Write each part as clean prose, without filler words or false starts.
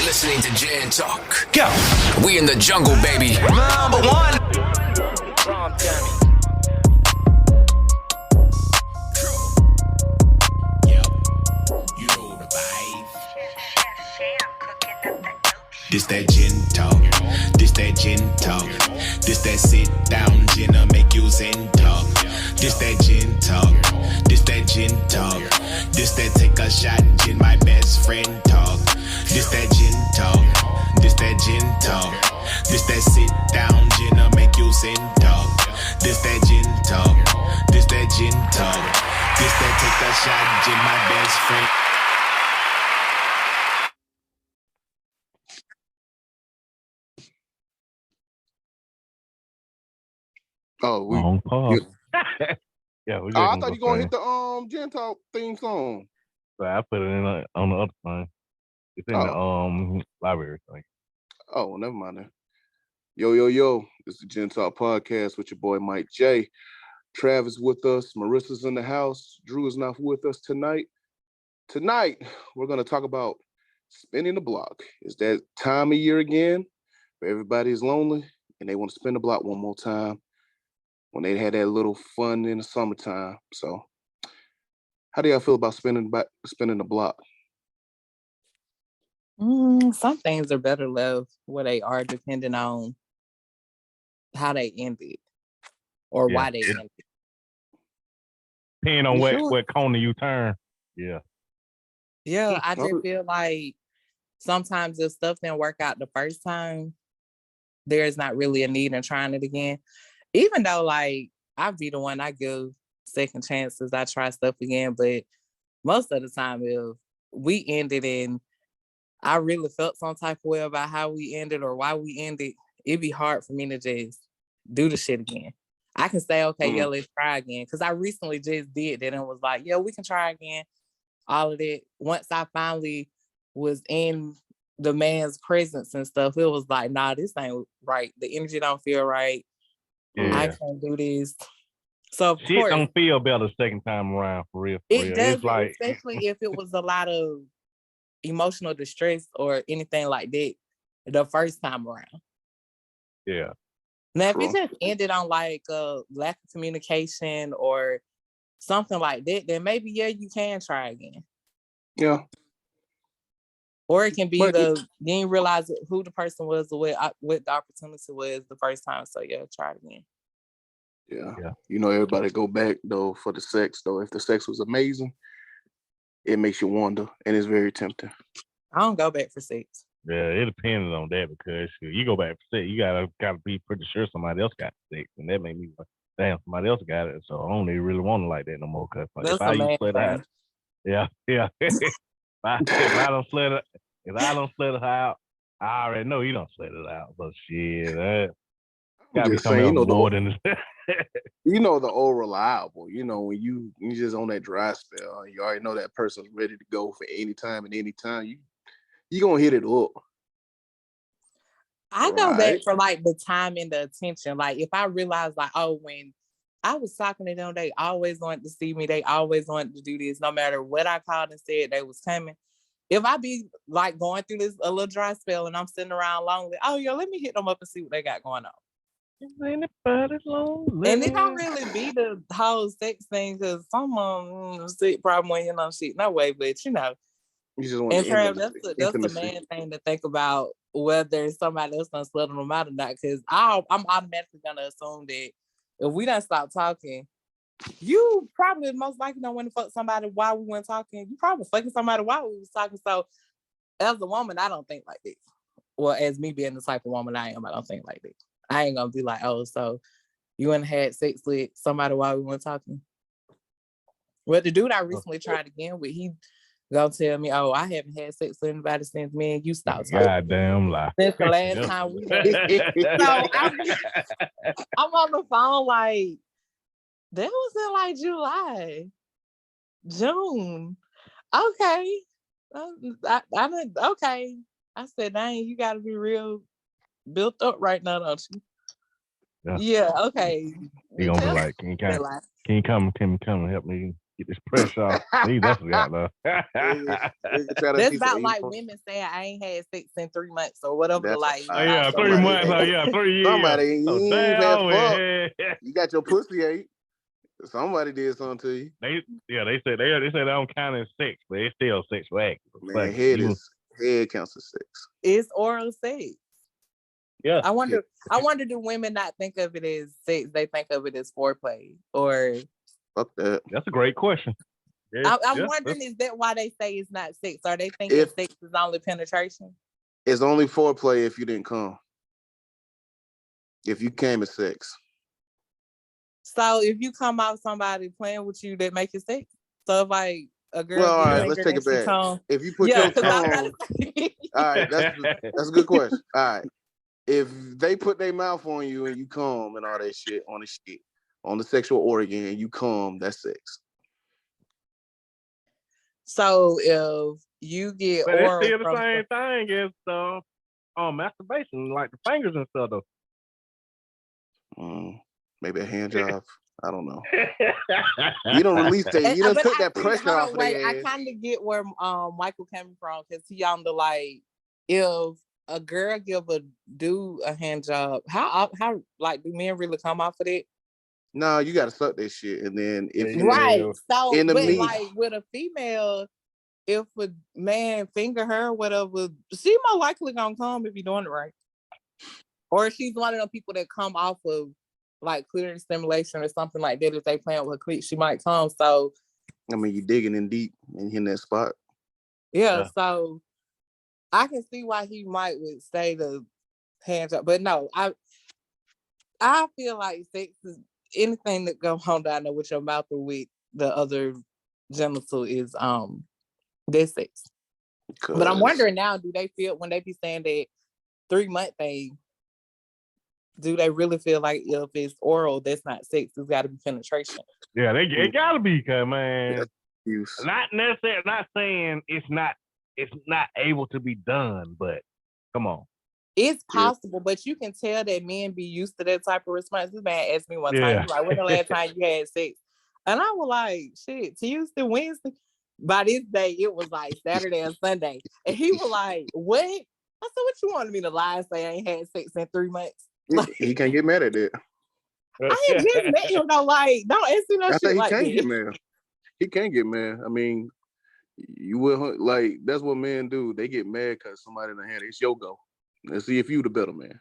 listening to Jan Talk. Go. We in the jungle, baby. Number one. This that gin talk, this that gin talk, this that sit down gin'll make you zen talk. This that gin talk, this that gin talk, this that take a shot gin my best friend talk. This that gin talk, this that gin talk, this that sit down gin'll make you zen talk. This that gin talk, this that gin talk, this that take a shot gin my best friend. Oh, we. Long pause. Yeah, we I thought you gonna hit the Gen Talk theme song. So I put it in on the other thing. It's in the library thing. Oh, never mind then. Yo. It's the Gen Talk podcast with your boy Mike J. Travis with us. Marissa's in the house. Drew is not with us tonight. Tonight, we're gonna talk about spinning the block. It's that time of year again where everybody is lonely and they want to spin the block one more time when they had that little fun in the summertime. So how do y'all feel about spinning the block? Some things are better left where they are, depending on how they ended or why they ended. Depending on what corner you turn. Yeah. Yeah, I just feel like sometimes if stuff didn't work out the first time, there's not really a need in trying it again. Even though, like, I be the one, I give second chances, I try stuff again, but most of the time, if we ended and I really felt some type of way about how we ended or why we ended, it'd be hard for me to just do the shit again. I can say, okay, yeah, let's try again. Because I recently just did that and was like, yeah, we can try again. All of that. Once I finally was in the man's presence and stuff, it was like, nah, this ain't right. The energy don't feel right. Yeah. I can't do this. So of shit course, don't feel better second time around for real. It does, it's like, especially if it was a lot of emotional distress or anything like that the first time around. Yeah. Now, if it just ended on like a lack of communication or something like that, then maybe, yeah, you can try again. Yeah. Or it can be you didn't realize who the person was or what the opportunity was the first time. So yeah, try it again. Yeah. You know, everybody go back though for the sex though. If the sex was amazing, it makes you wonder and it's very tempting. I don't go back for sex. Yeah, it depends on that because you go back for sex, you gotta be pretty sure somebody else got sex, and that made me like, damn, somebody else got it, so I don't even really want to like that no more. Cause like, if I split out, if I don't split it out, I already know you don't split it out. But shit, that gotta be something else more than this. You know the old reliable. You know when you just on that dry spell, you already know that person's ready to go for any time and any time. You gonna hit it up. I go back for like the time and the attention. Like if I realize like, oh, when I was talking to them, they always wanted to see me. They always wanted to do this. No matter what I called and said, they was coming. If I be like going through this a little dry spell and I'm sitting around lonely, oh, yo, let me hit them up and see what they got going on. Anybody's lonely. And it don't really be the whole sex thing because some sick problem when you know shit. No way, but you know. You just want that's the main thing to think about, whether somebody else done slid them out or not. Because I'm automatically gonna assume that if we don't stop talking, you probably most likely don't want to fuck somebody while we weren't talking. You probably fucking somebody while we was talking. So as a woman, I don't think like this. Well, as me being the type of woman I am, I don't think like this. I ain't gonna be like, oh, so you went and had sex with somebody while we weren't talking. Well, the dude I recently tried again with, he gonna tell me, oh, I haven't had sex with anybody since me and you stopped talking. Goddamn lie. Since the last time we had. So I'm on the phone like, that was in like July, June. Okay. Okay. I said, dang, you gotta be real built up right now, don't you? Yeah, okay. You gonna be like, can you come and help me Get this pressure off. He definitely got love. That's about like women saying I ain't had sex in 3 months or whatever. Like, oh, yeah, 3 months. Oh, yeah, 3 years. Somebody ain't fuck. Yeah. You got your pussy ate. Somebody did something to you. They said they don't count as sex, but it's still sexual act. Man, head counts as sex. It's oral sex. Yeah. I wonder do women not think of it as sex? They think of it as foreplay or fuck that. That's a great question. Yeah, I'm wondering, is that why they say it's not sex? Are they thinking sex is only penetration? It's only foreplay if you didn't come. If you came as sex. So if you come out somebody playing with you, that make it sex. So if like a girl, all right, let's take it back. If you put your tongue, all right, that's a good question. All right, if they put their mouth on you and you come and all that shit on the sexual organ and you come, that's sex. So if you get but oral, it's still the same thing as masturbation, like the fingers and stuff though. Maybe a hand job. I don't know. You don't release that. You don't took that pressure off of their ass. I kind of get where Michael came from, because he on the like, if a girl give a dude a hand job, how like do men really come off of it? No, you gotta suck that shit, and then if you so in the meat, like with a female, if a man finger her, whatever, she more likely gonna come if you're doing it right. Or she's one of them people that come off of like clitoris stimulation or something like that. If they playing with her clit, she might come. So I mean, you digging in deep and hitting that spot. Yeah, so I can see why he might would say the hand job, but no, I feel like sex is anything that goes on down there with your mouth or with the other genital is this sex. But I'm wondering now, do they feel when they be saying that 3 month thing? Do they really feel like if it's oral, that's not sex? It's got to be penetration. Yeah, it got to be, cause man, not necessarily. Not saying it's not able to be done, but come on, it's possible. But you can tell that men be used to that type of response. This man asked me one time, like, when the last time you had sex? And I was like, shit, Tuesday, Wednesday. By this day, it was like Saturday and Sunday, and he was like, what? I said, what you wanted me to lie and say I ain't had sex in 3 months? Like, he can't get mad at that. I ain't just met him though. Like, don't ask me no shit like that. He can't get mad. He can't get mad. I mean, you will like that's what men do. They get mad because somebody in the hand. It's your go. Let's see if you the better man.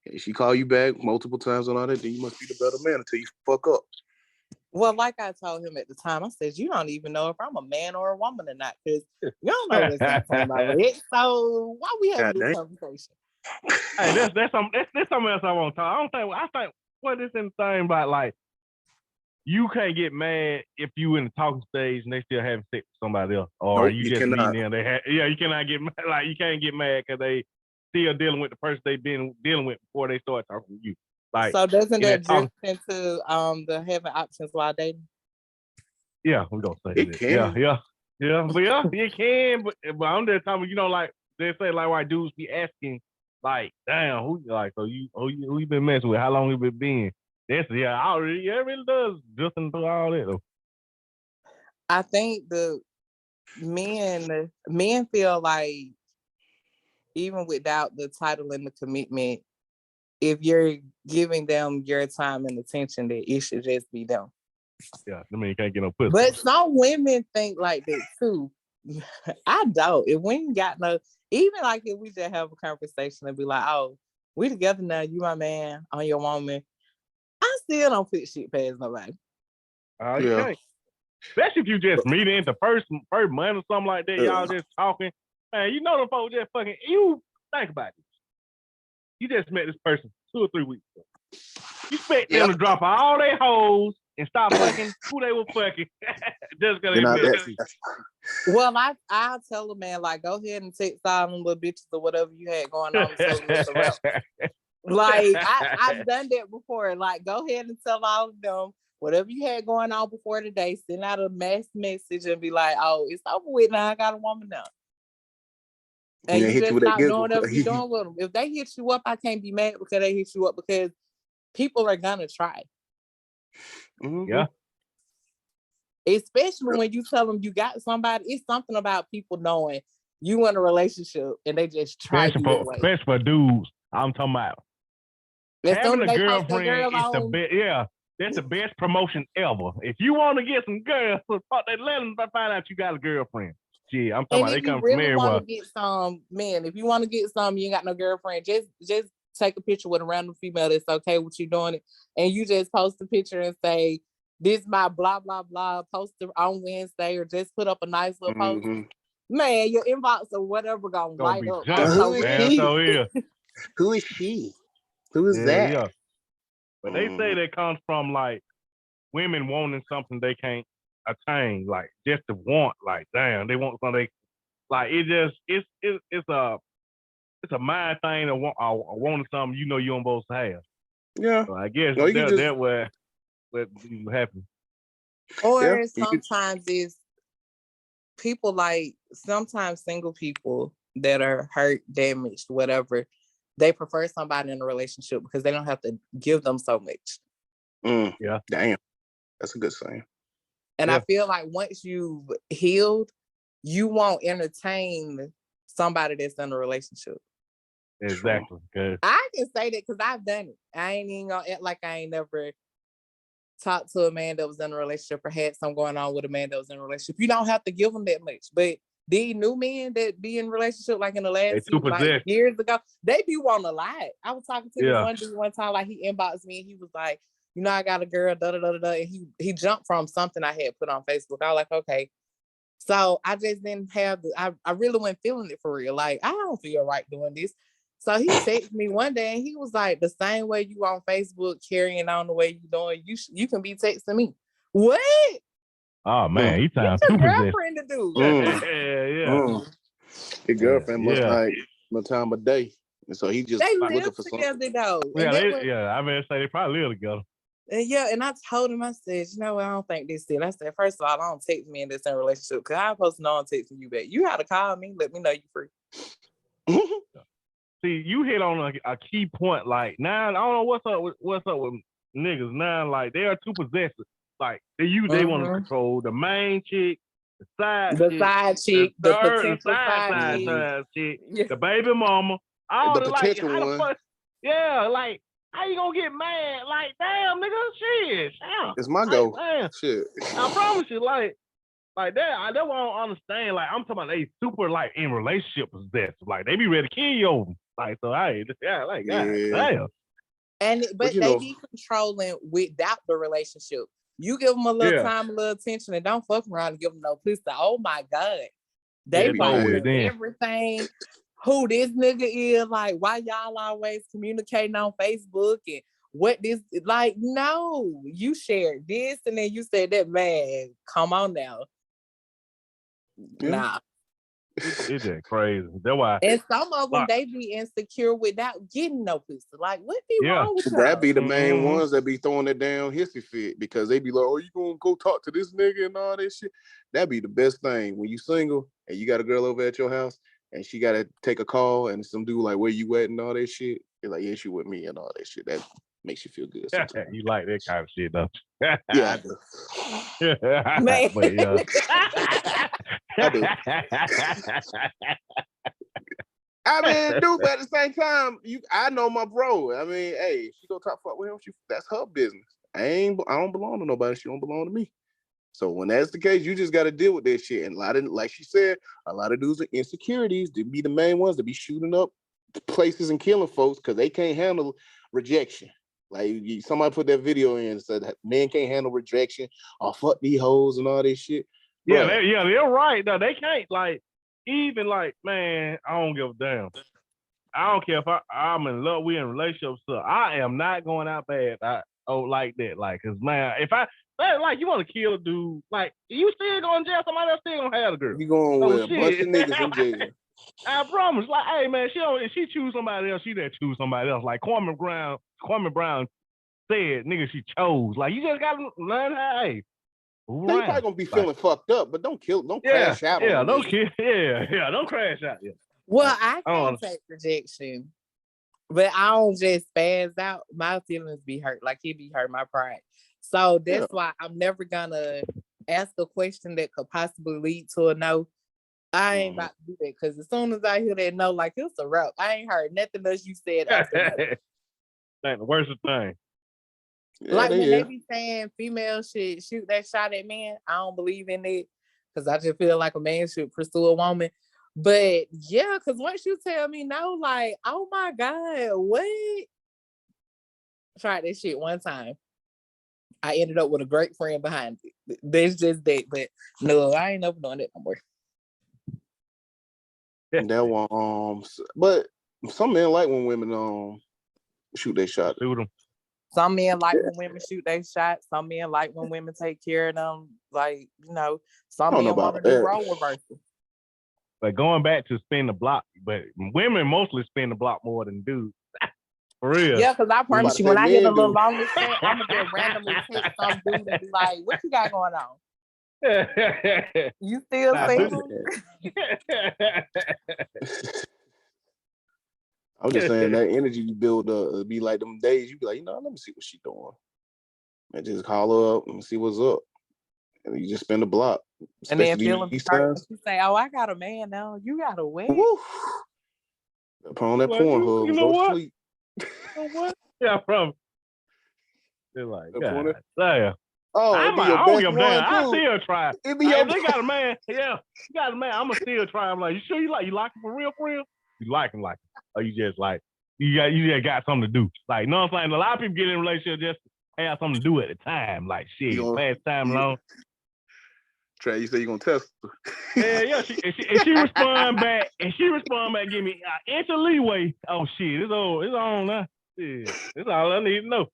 If she call you back multiple times on all that, then you must be the better man until you fuck up. Well, like I told him at the time, I said, you don't even know if I'm a man or a woman or not, because you don't know what's happening about it. So why we having this conversation? Hey, that's something else I want to talk. I think what is in the thing about like you can't get mad if you in the talking stage and they still having sex with somebody else, or you just meet them. You cannot get mad. Like you can't get mad because they still dealing with the person they've been dealing with before they start talking to you. Like, so doesn't that drift into the having options while dating? Yeah, we don't say it that. Can. Yeah, but it can. But I'm just talking. You know, like they say, like why dudes be asking. Like, damn, who you been messing with? How long you been? That's it really does drifting through all that though. I think the men feel like even without the title and the commitment, if you're giving them your time and attention, that it should just be them. Yeah, I mean you can't get no pussy. But some women think like that too. I don't. If we ain't got no, even like if we just have a conversation and be like, oh, we together now, you my man, I'm your woman. I still don't put shit past nobody. Okay. Especially if you just meet in the first month or something like that, y'all just talking. Man, you know the folks just fucking, you think about it. You just met this person 2 or 3 weeks ago. You expect them to drop all their hoes and stop fucking who they were fucking just because they met you. Well, I tell a man, like, go ahead and text all them little bitches or whatever you had going on. Like, I've done that before. Like, go ahead and tell all of them whatever you had going on before today. Send out a mass message and be like, oh, it's over with now. I got a woman now. And you just not doing whatever you're doing with them. If they hit you up, I can't be mad because they hit you up, because people are gonna try. Mm-hmm. Yeah. Especially when you tell them you got somebody. It's something about people knowing you in a relationship and they just try you away. Especially for dudes, I'm talking about. Having a girlfriend is the best. Yeah, that's the best promotion ever. If you want to get some girls, let them find out you got a girlfriend. Gee, I'm talking about they come from everywhere. If you really want to get some, man, if you want to get some, you ain't got no girlfriend, just take a picture with a random female that's okay with you doing it, and you just post a picture and say, this my blah, blah, blah, post it on Wednesday, or just put up a nice little post. Man, your inbox or whatever gonna light up. Who is she? Who is that? Yeah. But they say that comes from like women wanting something they can't attain, like just to want, like damn, they want something. It's a mind thing of wanting something you know you don't supposed to have. Yeah. So I guess that way what happens. Or sometimes it's people like sometimes single people that are hurt, damaged, whatever. They prefer somebody in a relationship because they don't have to give them so much. Yeah. Damn. That's a good saying. And I feel like once you've healed, you won't entertain somebody that's in a relationship. Exactly. Good. I can say that because I've done it. I ain't even gonna act like I ain't never talked to a man that was in a relationship or had something going on with a man that was in a relationship. You don't have to give them that much. But these new men that be in relationship like in the last years ago, they be wanting a lot. I was talking to this one dude one time, like he inboxed me and he was like, you know, I got a girl, and he jumped from something I had put on Facebook. I was like, okay. So I just didn't have I really wasn't feeling it for real. Like, I don't feel right doing this. So he texted me one day and he was like, the same way you on Facebook carrying on the way you doing, you can be texting me. What? Oh man, he sounds super girlfriend to do. Yeah. Your girlfriend must like no time of day. And so he just they live together though. I mean say they probably live together. And I told him, I said, you know what, I don't think this is. I said, first of all, I don't text me in this in a relationship because I'm supposed to know I'm texting you back. You gotta call me, let me know you free. See, you hit on a key point. Like now, I don't know what's up with niggas now. Like they are too possessive. Like they want to control the main chick, the side chick, the potential side chick, the baby mama, all the potential one. Like how you gonna get mad? Like damn, nigga, shit. It's my goal. Shit. I promise you, like that. I don't understand. Like I'm talking about they super like in relationship possessive. Like they be ready to kill you over. Like so, damn. But they be controlling without the relationship. You give them a little time, a little attention, and don't fuck around and give them no pussy. Oh my God, they watching everything. Who this nigga is? Like, why y'all always communicating on Facebook and what this? Like, no, you shared this and then you said that. Man, come on now. Nah. It's just crazy. That's why. And some of them, they be insecure without getting no pussy. Like, what be wrong with y'all? That be the main ones that be throwing it down hissy fit because they be like, oh, you gonna go talk to this nigga and all that shit? That be the best thing when you single and you got a girl over at your house and she gotta take a call and some dude like, where you at and all that shit. You're like, yeah, she with me and all that shit. That makes you feel good sometimes. You like that kind of shit, don't you? Yeah, I do. Man. But, I do. I mean, dude, but at the same time, I know my bro. I mean, hey, she go talk fuck with him, that's her business. I don't belong to nobody. She don't belong to me. So when that's the case, you just got to deal with that shit. And like she said, a lot of dudes are insecurities. They be the main ones that be shooting up places and killing folks because they can't handle rejection. Like somebody put that video in and said that men can't handle rejection or fuck these hoes and all this shit. Yeah, they're right. No, they can't. Like even like, man, I don't give a damn. I don't care if I'm in love, we're in relationships. So I am not going out bad. Like that. Like, cause man, if like you want to kill a dude, like you still going to jail, somebody else still gonna have a girl. You going with a bunch of niggas in jail. I promise. Like, hey man, if she choose somebody else, she didn't choose somebody else. Like Kwame Brown said, nigga, she chose. Like you just gotta learn how. Hey, you probably gonna be feeling fucked up, but don't crash out. Don't crash out. Yeah. Well, I can't take rejection, but I don't just spaz out. My feelings be hurt, like he be hurt, my pride. So that's why I'm never gonna ask a question that could possibly lead to a no, I ain't about to do that because as soon as I hear that no, like it's a wrap. I ain't heard nothing else you said after that. That's the worst thing. Yeah, like when they be saying females should shoot that shot at men, I don't believe in it because I just feel like a man should pursue a woman. But yeah, because once you tell me no, like, oh my God, what? Tried that shit one time. I ended up with a great friend behind it. That's just that. But no, I ain't never doing that no more. That one, but some men like when women shoot their shot. Shoot them. Some men like when women shoot their shot. Some men like when women take care of them. Like, you know, some men want to do role reversal. But going back to spin the block, but women mostly spin the block more than dudes. For real. Yeah, because I promise you, when I get a little longer set, I'm going to just randomly text some dude and be like, what you got going on? You still single? I'm just saying that energy you build up, be like them days, you be like, let me see what she doing. And just call her up and see what's up. And you just spin the block. And then feeling hurt. You say, oh, I got a man now. You got a win. Put on that Pornhub and go to sleep. You know what? Yeah, from. They're like, God damn. Oh, I don't give a damn. I still try. If they got a man, yeah, you got a man, I'ma still try. I'm like, you sure you like him for real? You like him, or you just like you just got something to do. Like, you know what I'm saying? A lot of people get in a relationship just to have something to do at the time. Like, shit, pass time along. Trey, you say you gonna test her. Yeah. She respond back, give me an inch of leeway. Oh shit, it's on now. Shit, that's all I need to know.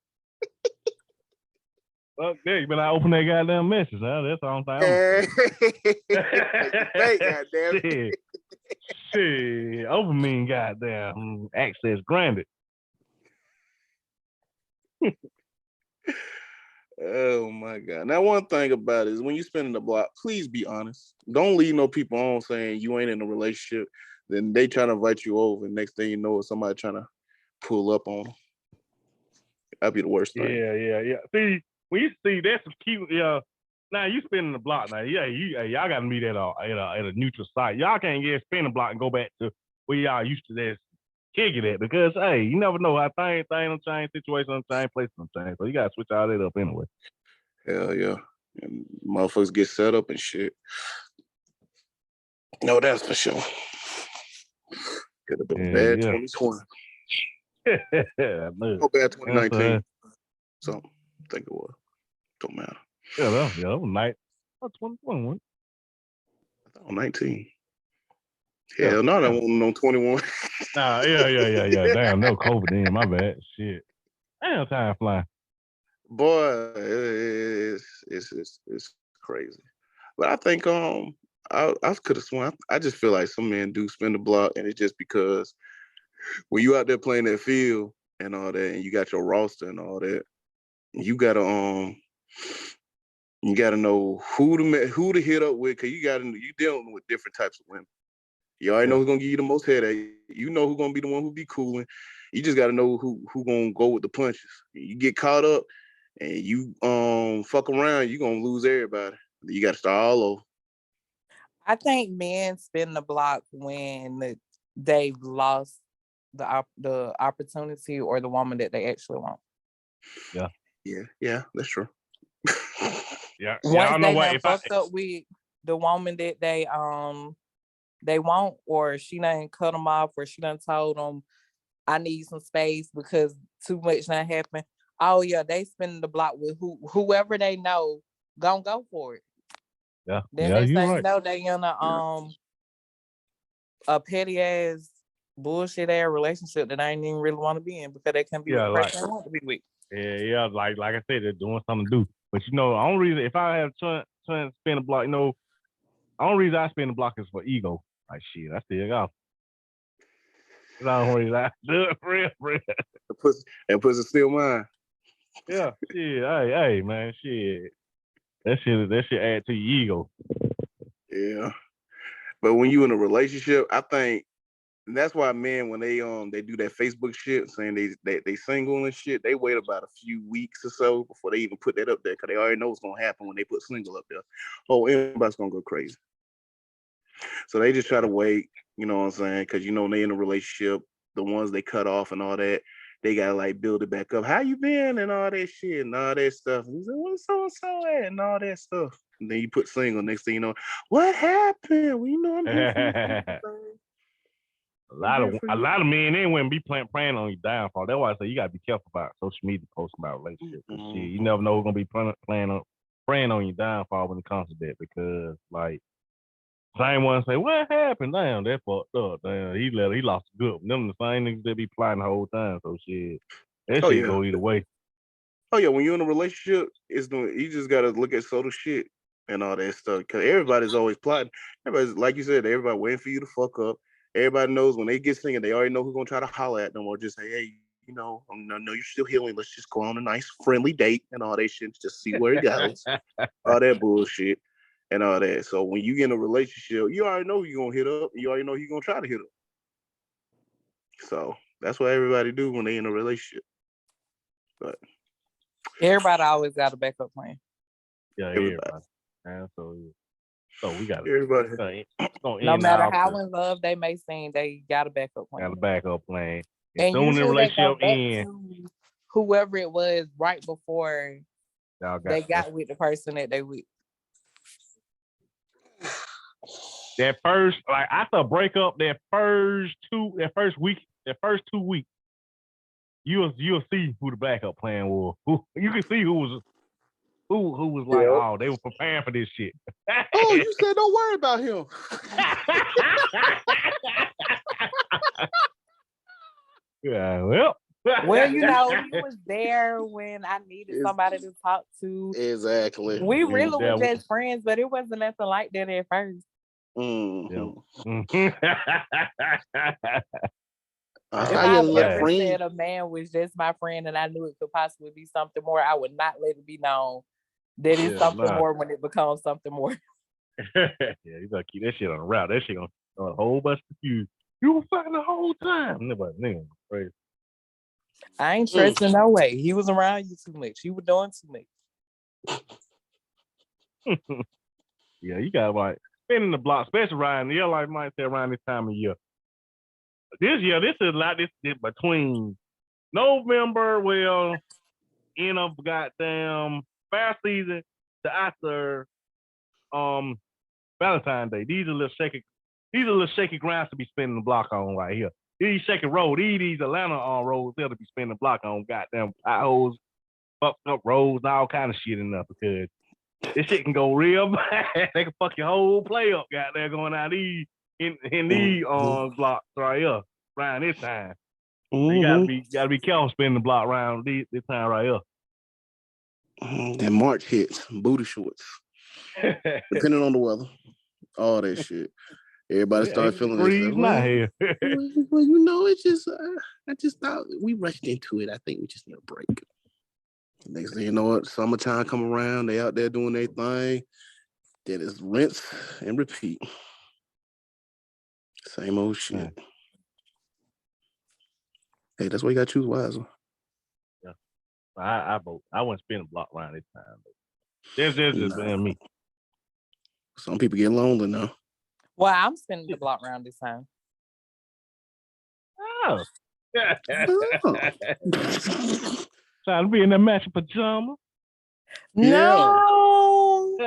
Fuck that, you better open that goddamn message, huh? That's all I'm saying. Goddamn. Shit, open mean goddamn access granted. Oh my God. Now, one thing about it is when you spinning the block, please be honest. Don't leave no people on saying you ain't in a relationship. Then they trying to invite you over. And next thing you know, it's somebody trying to pull up on them. That'd be the worst thing. Yeah. See, when you see that's cute, now you spinning the block now. Yeah, y'all gotta meet at a neutral site. Y'all can't get spin the block and go back to where y'all used to this kick it at because hey, you never know how things don't change, situations don't change, places don't change. So you gotta switch all that up anyway. Hell yeah. And motherfuckers get set up and shit. No, that's for sure. Could have been bad 2020. No bad 2019. So I think it was. Don't matter. Yeah, that was nice. 2021. I thought 19. Hell no, that wasn't on 21. Nah, yeah. Damn, no COVID then. My bad. Shit. Damn, time flying. Boy, it's crazy. But I think I could have sworn. I just feel like some men do spin the block, and it's just because when you out there playing that field and all that, and you got your roster and all that, you gotta know who to hit up with, cause you dealing with different types of women. You already know who's gonna give you the most headache. You know who's gonna be the one who be cooling. You just gotta know who gonna go with the punches. You get caught up and you fuck around, you gonna lose everybody. You gotta start all over. I think men spin the block when they've lost the opportunity or the woman that they actually want. Yeah, that's true. Yeah. Once they have fucked up with the woman that they want, or she done cut them off, or she done told them, I need some space because too much done happened. Oh yeah, they spinning the block with whoever they know, gonna go for it. Yeah. Then yeah, they right. know they in a petty ass bullshit ass relationship that I ain't even really want to be in because they can be with the person I want to be with. Yeah, like I said, they're doing something to do. But the only reason if I have trying to spin the block, the only reason I spin the block is for ego. Like shit, I still go. The only reason I do it for real. And pussy still mine. Yeah, shit. Hey, man, shit. That shit add to your ego. Yeah. But when you in a relationship, I think And that's why men, when they do that Facebook shit saying they single and shit, they wait about a few weeks or so before they even put that up there because they already know what's gonna happen when they put single up there. Oh, everybody's gonna go crazy. So they just try to wait, you know what I'm saying? Because when they in a relationship, the ones they cut off and all that, they gotta like build it back up. How you been and all that shit and all that stuff. And he's like, what's so and so at and all that stuff. And then you put single. Next thing you know, what happened? Well, I'm here for you. A lot of men they wouldn't be praying on your downfall. That's why I say you gotta be careful about social media posting about relationships. Mm-hmm. Shit, you never know who's gonna be praying on your downfall when it comes to that because like same one say, what happened? Damn, that fucked up. Damn, he lost a good one. Them the same niggas that be plotting the whole time. So shit. That shit go either way. Oh yeah, when you're in a relationship, you just gotta look at subtle shit and all that stuff. Cause everybody's always plotting. Everybody's like you said, everybody waiting for you to fuck up. Everybody knows when they get singing, they already know who's gonna try to holler at them or just say, hey, I know you're still healing. Let's just go on a nice friendly date and all that shit. Just see where it goes. All that bullshit and all that. So when you get in a relationship, you already know who you're gonna hit up. You already know who you're gonna try to hit up. So that's what everybody do when they in a relationship. But everybody always got a backup plan. Yeah, everybody. So we got everybody. No matter how in love they may seem, they got a backup plan. Got a backup plan. And soon the relationship ends, whoever it was right before they got with the person that they with. That first, like after a breakup, that first 2 weeks, you'll see who the backup plan was. You can see who was like, oh, they were preparing for this shit. Oh, you said don't worry about him. Yeah, well, he was there when I needed somebody to talk to. Exactly. We really were just friends, but it wasn't nothing like that at first. Mm-hmm. If I ever said a man was just my friend and I knew it could possibly be something more, I would not let it be known that it's something more when it becomes something more. Yeah, you gotta keep that shit on the route. That shit on a whole bunch of you. You were fucking the whole time. Nigga, crazy. I ain't stressing no way. He was around you too much. You were doing too much. Yeah, you got like spinning the block, especially around the year, like might say around this time of year. This year, this is like this between November, end of goddamn fair season to after Valentine's Day. These are little shaky grounds to be spinning the block on right here. These shaky roads, these Atlanta roads here to be spinning the block on. Goddamn potholes, fucked up roads, and all kind of shit in there because this shit can go real bad. They can fuck your whole play up. Goddamn, going out these in these blocks right here around this time. Mm-hmm. So you gotta be careful spinning the block around this time right here. That March hits, booty shorts. Depending on the weather, all that shit. Everybody started feeling this. Well, it's just I just thought we rushed into it. I think we just need a break. Next thing you know, what, summertime come around, they out there doing their thing. Then it's rinse and repeat. Same old shit. Yeah. Hey, that's why you gotta choose wisely. Yeah, I vote. I wouldn't spin a block around this time. There's just been me. Some people get lonely now. Well, I'm spinning the block round this time. Oh. Trying to be in that matching pajama. No.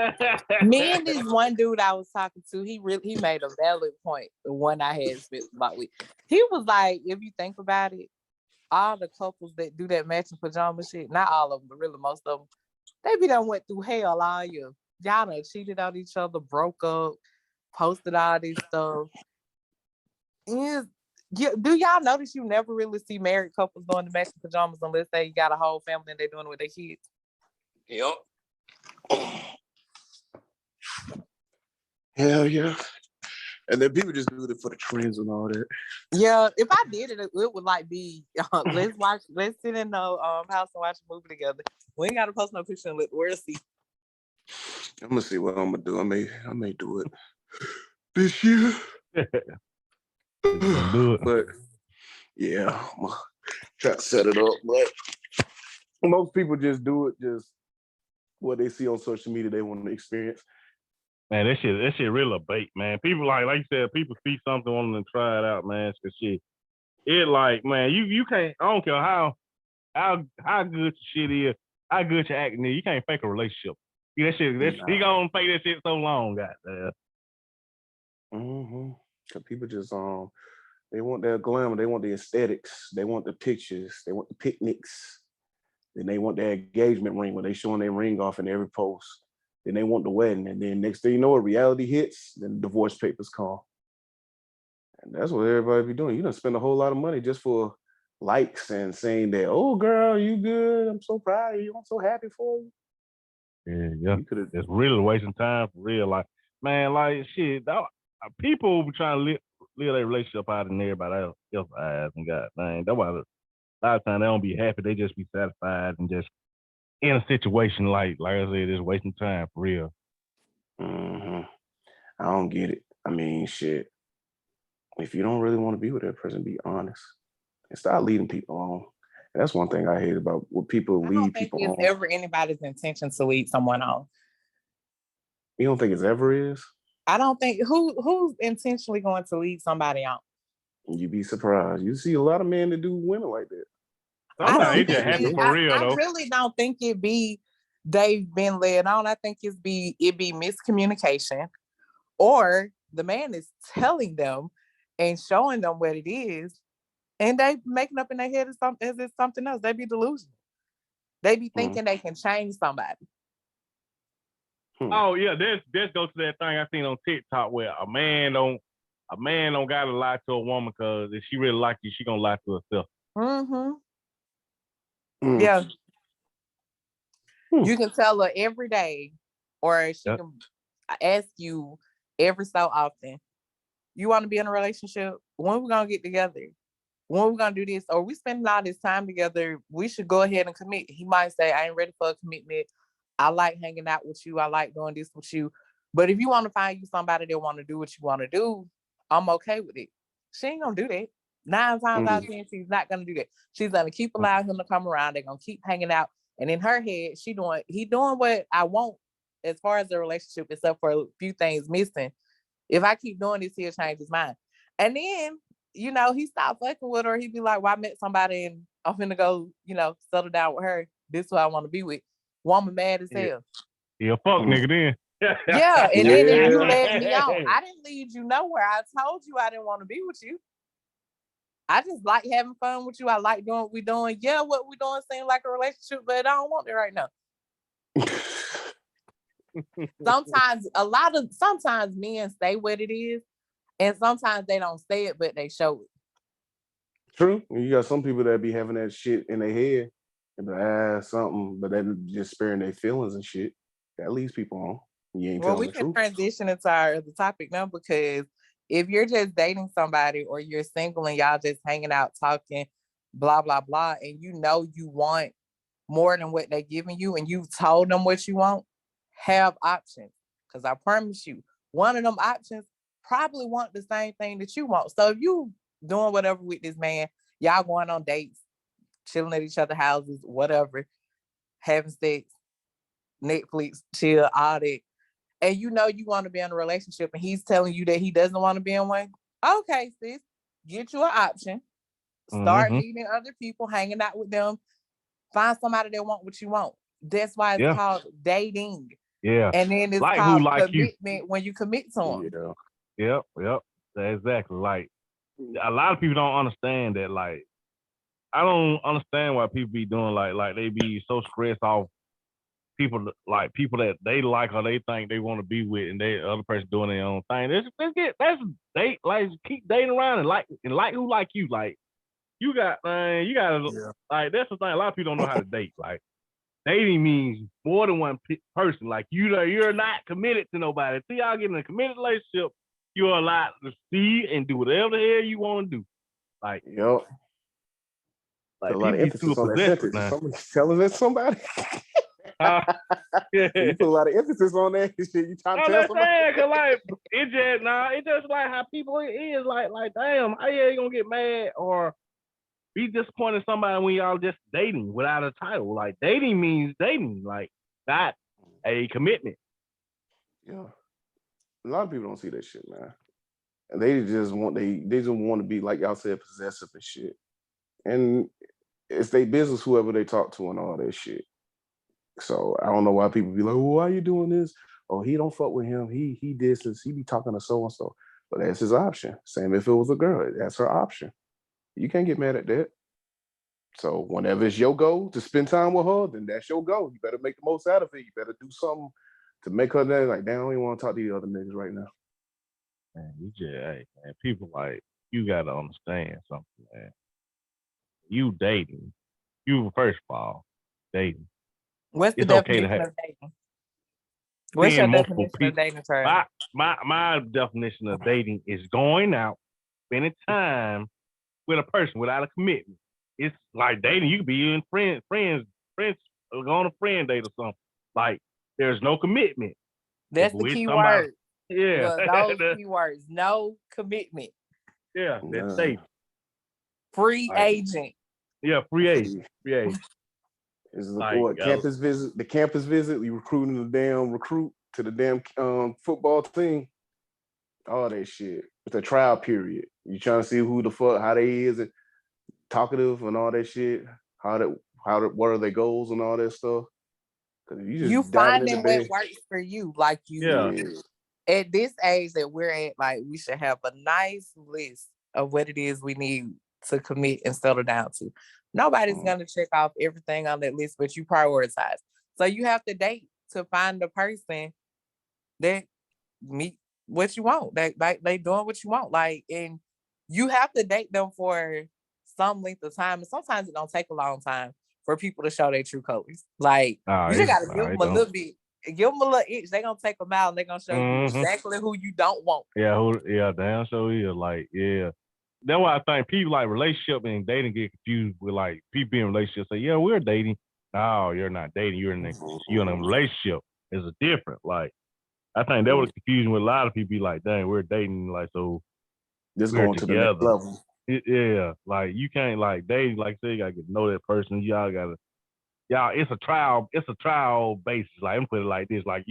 Me and this one dude I was talking to, he made a valid point. The one I had spent the block with. He was like, if you think about it, all the couples that do that matching pajama shit, not all of them, but really most of them, they be done went through hell all year. Y'all done cheated on each other, broke up, posted all this stuff. Do y'all notice you never really see married couples doing the matching pajamas unless they got a whole family and they're doing it with their kids? Yep. Hell yeah. And then people just do it for the trends and all that. Yeah, if I did it, it would like be let's sit in the house and watch a movie together. We ain't gotta post no picture and let the world see. I'm gonna see what I'm gonna do. I may do it this year. But yeah, I'm try to set it up. But most people just do it just what they see on social media they want to experience. Man, that shit real a bait, man. People like you said, people see something, want them to try it out, man. Cause shit, it like, man, you can't. I don't care how good your shit is, how good your acting is. You can't fake a relationship. That shit, he gonna fake that shit so long, goddamn. So people just they want their glamour, they want the aesthetics, they want the pictures, they want the picnics, then they want their engagement ring where they showing their ring off in every post. Then they want the wedding, and then next thing you know, when reality hits, then divorce papers come. And that's what everybody be doing. You done spend a whole lot of money just for likes and saying that, oh girl, you good, I'm so proud of you, I'm so happy for you. Yeah. It's really wasting time for real. Like, man, like shit, people be trying to live their relationship out in everybody else's eyes, and God dang, that's why a lot of times they don't be happy. They just be satisfied and just in a situation like I said, it's wasting time for real. I don't get it. I mean, shit. If you don't really want to be with that person, be honest and stop leading people on. And that's one thing I hate about what people lead people on. I don't think it's ever anybody's intention to lead someone on. You don't think it's ever is? I don't think who's intentionally going to lead somebody on. You'd be surprised. You see a lot of men that do women like that. Sometimes it just happen for real though. I really don't think it be they've been led on. I think it be miscommunication, or the man is telling them and showing them what it is, and they making up in their head as it's something else. They be delusional. They be thinking they can change somebody. Oh yeah, this goes to that thing I seen on TikTok where a man don't gotta lie to a woman because if she really like you, she gonna lie to herself. Yeah. You can tell her every day, or she can ask you every so often, you want to be in a relationship? When we gonna get together? When we gonna do this? Or we spending all this time together, we should go ahead and commit. He might say, I ain't ready for a commitment. I like hanging out with you. I like doing this with you. But if you want to find you somebody that want to do what you want to do, I'm okay with it. She ain't gonna do that. 9 times out of 10, she's not gonna do that. She's gonna keep allowing him to come around. They're gonna keep hanging out. And in her head, he doing what I want as far as the relationship, except for a few things missing. If I keep doing this, he'll change his mind. And then, he stopped fucking with her. He'd be like, well, I met somebody and I'm finna go, settle down with her. This is who I want to be with. Woman mad as hell. Yeah, fuck nigga then. Yeah, and then if you led me on, I didn't lead you nowhere. I told you I didn't want to be with you. I just like having fun with you. I like doing what we're doing. Yeah, what we're doing seems like a relationship, but I don't want it right now. Sometimes men say what it is, and sometimes they don't say it, but they show it. True. You got some people that be having that shit in their head and be something, but they're just sparing their feelings and shit. That leads people on. You ain't telling the truth. We can transition into our other topic now, because if you're just dating somebody or you're single and y'all just hanging out talking, blah, blah, blah, and you want more than what they're giving you and you've told them what you want, have options. Because I promise you, one of them options probably want the same thing that you want. So if you doing whatever with this man, y'all going on dates, chilling at each other's houses, whatever, having sex, Netflix, chill, all that, and you want to be in a relationship and he's telling you that he doesn't want to be in one, okay, sis, get you an option. Start meeting other people, hanging out with them. Find somebody that want what you want. That's why it's called dating. Yeah. And then it's like called like commitment when you commit to them. Yeah. Yep. Exactly. Like, a lot of people don't understand that. Like, I don't understand why people be doing like they be so stressed off people that they like or they think they want to be with, and they other person doing their own thing. That's date, like, keep dating around and like who like you. Like, you gotta like, that's the thing. A lot of people don't know how to date. Like, dating means more than one person. Like, you're not committed to nobody. Until y'all get in a committed relationship, you're allowed to see and do whatever the hell you want to do. Like, yep. Like, a lot of emphasis on that sentence. Somebody's telling that somebody. Yeah. You put a lot of emphasis on that shit. You trying to tell somebody? Saying, cause like it just like how people is like damn, how you gonna get mad or be disappointed in somebody when y'all just dating without a title? Like dating means dating, like not a commitment. Yeah, a lot of people don't see that shit, man. And they just want to be like y'all said, possessive and shit. And it's their business, whoever they talk to, and all that shit. So I don't know why people be like, well, why are you doing this? Oh, he don't fuck with him. He did this. He be talking to so and so. But that's his option. Same if it was a girl. That's her option. You can't get mad at that. So whenever it's your goal to spend time with her, then that's your goal. You better make the most out of it. You better do something to make her there. Like, damn, I don't even want to talk to these other niggas right now. Man, hey, man, people like, you gotta understand something, man. You dating, you first of all, dating. What's the definition of dating? What's your definition of dating term? My definition of dating is going out, spending time with a person without a commitment. It's like dating. You could be in friends, go on a friend date or something. Like there's no commitment. That's the key word. Yeah, those keywords. No commitment. Yeah, that's dating. Free agent. Yeah, free agent. Free agent. It's like campus visit. The campus visit. We recruiting the damn recruit to the damn football team. All that shit. It's a trial period. You trying to see who the fuck, how they is, and talkative and all that shit. What are their goals and all that stuff. Because you finding what works for you. Like at this age that we're at, like we should have a nice list of what it is we need to commit and settle down to. Nobody's gonna check off everything on that list, but you prioritize. So you have to date to find the person that meet what you want. They doing what you want. Like, and you have to date them for some length of time. And sometimes it don't take a long time for people to show their true colors. Like, you just gotta give them a little bit. Give them a little itch. They're gonna take them out and they're gonna show you exactly who you don't want. Yeah, damn sure is. Like, yeah. That's why I think people like relationship and dating get confused with like people in relationships say, yeah, we're dating. No, you're not dating. You're in a relationship. It's a different. Like, I think that was confusion with a lot of people. Be like, dang, we're dating. Like, so this going to the next level. Yeah, like you can't like dating. Like, say you gotta get to know that person. It's a trial basis. Like, I'm put it like this. Like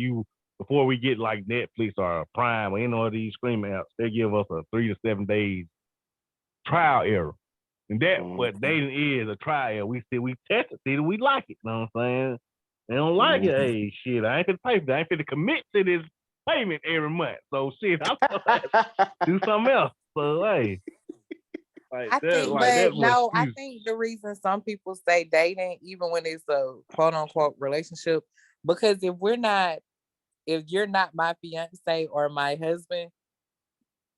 before we get like Netflix or Prime or any of these streaming apps, they give us a 3 to 7 days trial error. And that's what dating is, a trial error. We test it, see that we like it. You know what I'm saying? They don't like it. Hey, shit, I ain't finna pay for that. I ain't finna commit to this payment every month. So shit, I'm gonna do something else. So hey. I think the reason some people say dating, even when it's a quote unquote relationship, because if you're not my fiance or my husband,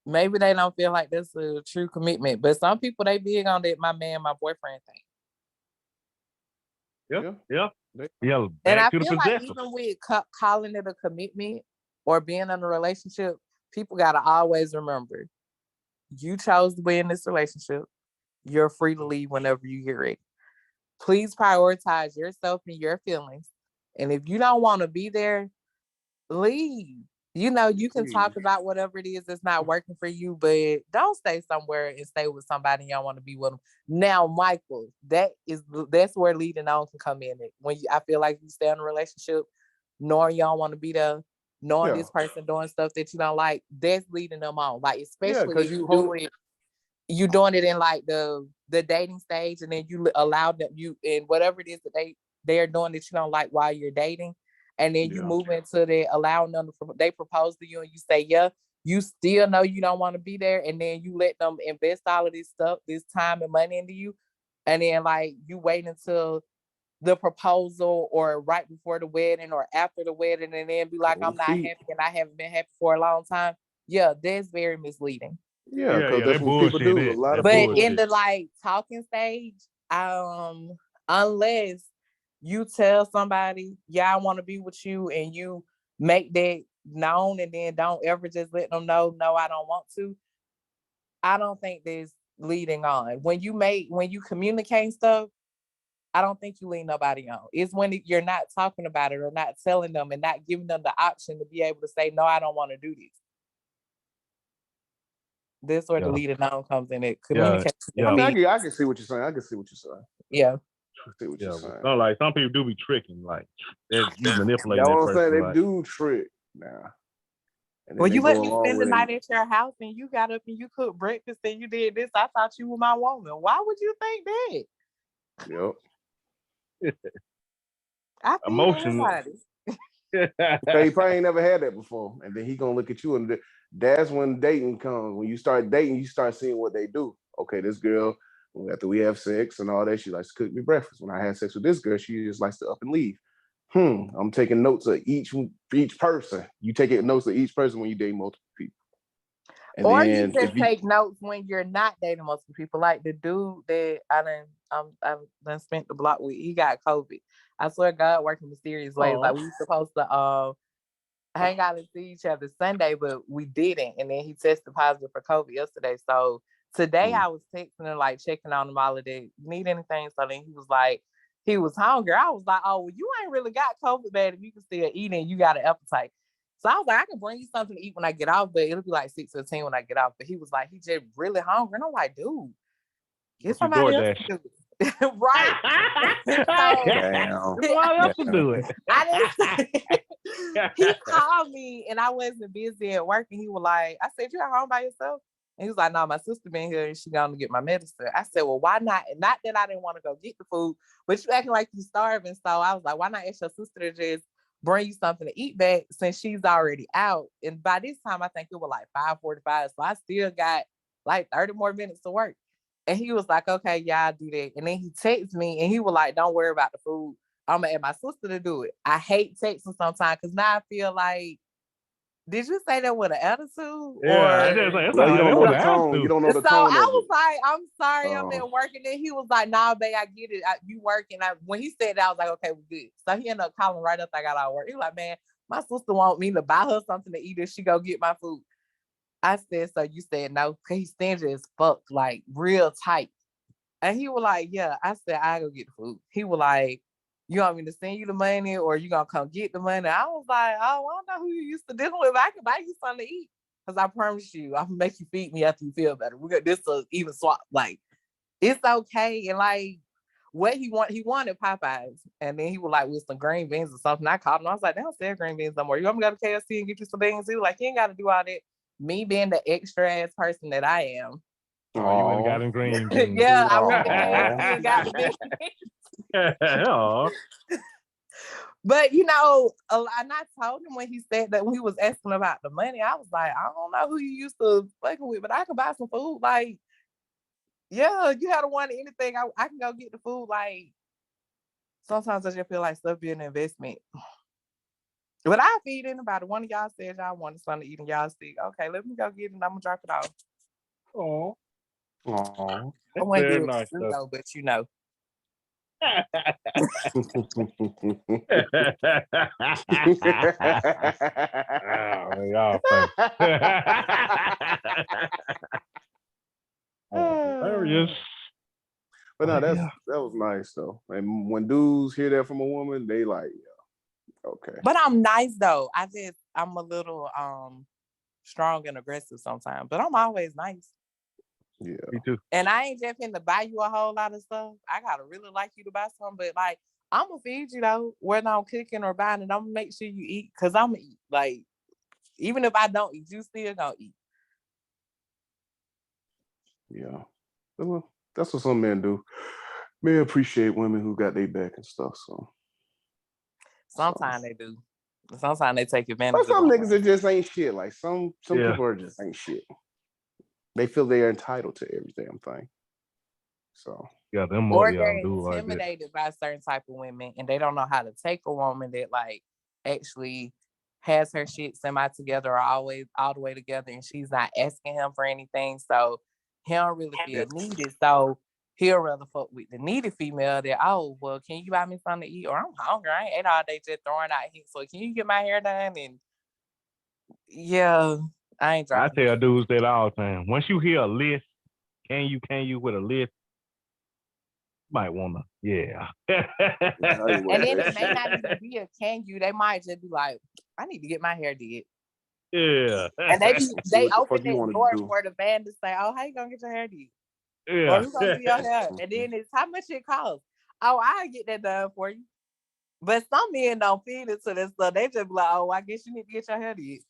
maybe they don't feel like that's a true commitment. But some people, they big on that my man, my boyfriend thing. Yeah. And I feel like even with calling it a commitment or being in a relationship, people gotta always remember, you chose to be in this relationship. You're free to leave whenever you get ready. Please prioritize yourself and your feelings. And if you don't want to be there, leave. You can talk about whatever it is that's not working for you, but don't stay somewhere and stay with somebody you don't want to be with them. Now, Michael, that's where leading on can come in. I feel like you stay in a relationship, knowing you don't want to be there, knowing this person doing stuff that you don't like, that's leading them on. Like, especially if you doing it in like the dating stage, and then you allow them and whatever it is that they are doing that you don't like while you're dating, and then you move into allowing them they propose to you and you say you still know you don't want to be there, and then you let them invest all of this stuff, this time and money into you, and then like you wait until the proposal or right before the wedding or after the wedding, and then be like, I'm not happy and I haven't been happy for a long time. Yeah, that's very misleading. Yeah, because that's what people do. But in the like talking stage, unless you tell somebody, I want to be with you, and you make that known, and then don't ever just let them know, no, I don't want to. I don't think there's leading on. When you communicate stuff, I don't think you lead nobody on. It's when you're not talking about it or not telling them and not giving them the option to be able to say, no, I don't want to do this. This where the leading on comes in. It communication. I mean, I can see what you're saying. I can see what you're saying. Yeah. I see what you're saying. No, like some people do be tricking, like you manipulating. That's that what I'm saying. Like, they do trick now. Well, you let me spend the night at your house and you got up and you cooked breakfast and you did this. I thought you were my woman. Why would you think that? Yep. I feel emotional. Okay, he probably ain't never had that before. And then he gonna look at you, and that's when dating comes. When you start dating, you start seeing what they do. Okay, this girl, after we have sex and all that, she likes to cook me breakfast. When I have sex with this girl, she just likes to up and leave. I'm taking notes of each person. You take notes of each person when you date multiple people. And or you just take notes when you're not dating multiple people. Like the dude that I done spent the block with, he got COVID. I swear God working mysterious ways. Like we were supposed to hang out and see each other Sunday, but we didn't. And then he tested positive for COVID yesterday. So today I was texting him, like checking on him all of that. Need anything? So then he was like, he was hungry. I was like, oh, well, you ain't really got COVID, bad if you can still eat and you got an appetite. So I was like, I can bring you something to eat when I get off, but it'll be like 6 or 10 when I get off. But he was like, he just really hungry. And I'm like, dude, get somebody else to do it. Right. Somebody else to do it. He called me and I wasn't busy at work. And he was like, I said, you at home by yourself? And he was like, no, my sister been here and she going to get my medicine. I said, well, why not? And not that I didn't want to go get the food, but you acting like you starving. So I was like, why not ask your sister to just bring you something to eat back since she's already out? And by this time, I think it was like 5:45. So I still got like 30 more minutes to work. And he was like, okay, yeah, I'll do that. And then he texted me and he was like, don't worry about the food. I'm going to ask my sister to do it. I hate texting sometimes because now I feel like, did you say that with an attitude? Yeah, you don't know the tone. You don't know the tone. So I was like, I'm sorry, I'm at work. And then he was like, nah, babe, I get it. You working. When he said that, I was like, okay, we're good. So he ended up calling right after I got out of work. He was like, man, my sister want me to buy her something to eat if she go get my food. I said, so you said no, because he's stingy as fuck, like real tight. And he was like, yeah. I said, I go get the food. He was like, you want me to send you the money or you gonna come get the money? I was like, oh, I don't know who you used to deal with. I can buy you something to eat. Because I promise you, I'm gonna make you feed me after you feel better. We got this to even swap. Like, it's okay. And like what he wanted Popeyes. And then he was like with some green beans or something. I called him. I was like, they don't sell green beans no more. You want me to go to KFC and get you some beans? He was like, you ain't gotta do all that. Me being the extra ass person that I am. Oh, you went and got him green beans. Yeah, I went to KFC and got the beans. But you know, and I told him when he said that, when he was asking about the money, I was like, I don't know who you used to fucking with, but I can buy some food. Like, yeah, you had to want anything, I can go get the food. Like, sometimes I just feel like stuff being an investment. But I feed anybody. One of y'all said y'all wanted something to eat and y'all said, okay, let me go get it and I'm gonna drop it off. Oh, I wouldn't get it nice though, but you know. Y'all funny. Hilarious. But no, that was nice though. And when dudes hear that from a woman, they like, yeah, okay. But I'm nice though. I'm a little strong and aggressive sometimes, but I'm always nice. Yeah, me too. And I ain't just finna buy you a whole lot of stuff. I gotta really like you to buy something, but like I'm gonna feed you though, whether I'm cooking or buying it. I'm gonna make sure you eat because I'm gonna eat. Like, even if I don't eat, you still gonna eat. Yeah, well, that's what some men do. Men appreciate women who got their back and stuff. So sometimes they do. Sometimes they take advantage. But some niggas that just ain't shit. Like some people are just ain't shit. They feel they are entitled to every damn thing. So them or they're intimidated by a certain type of women, and they don't know how to take a woman that like actually has her shit semi together or always all the way together, and she's not asking him for anything. So he don't really feel needed. So he'll rather fuck with the needy female that, oh, well, can you buy me something to eat? Or I'm hungry. I ain't ate all day just throwing out heat. So can you get my hair done? And yeah, I ain't dropping. I tell dudes that all the time. Once you hear a list, can you with a list, Might wanna, yeah. And then it may not even be a can you. They might just be like, I need to get my hair did. Yeah. And they open that door for the man to say, oh, how you gonna get your hair did? Yeah. Or who's gonna do your hair? And then it's how much it costs. Oh, I'll get that done for you. But some men don't feed into this stuff. They just be like, oh, I guess you need to get your hair did.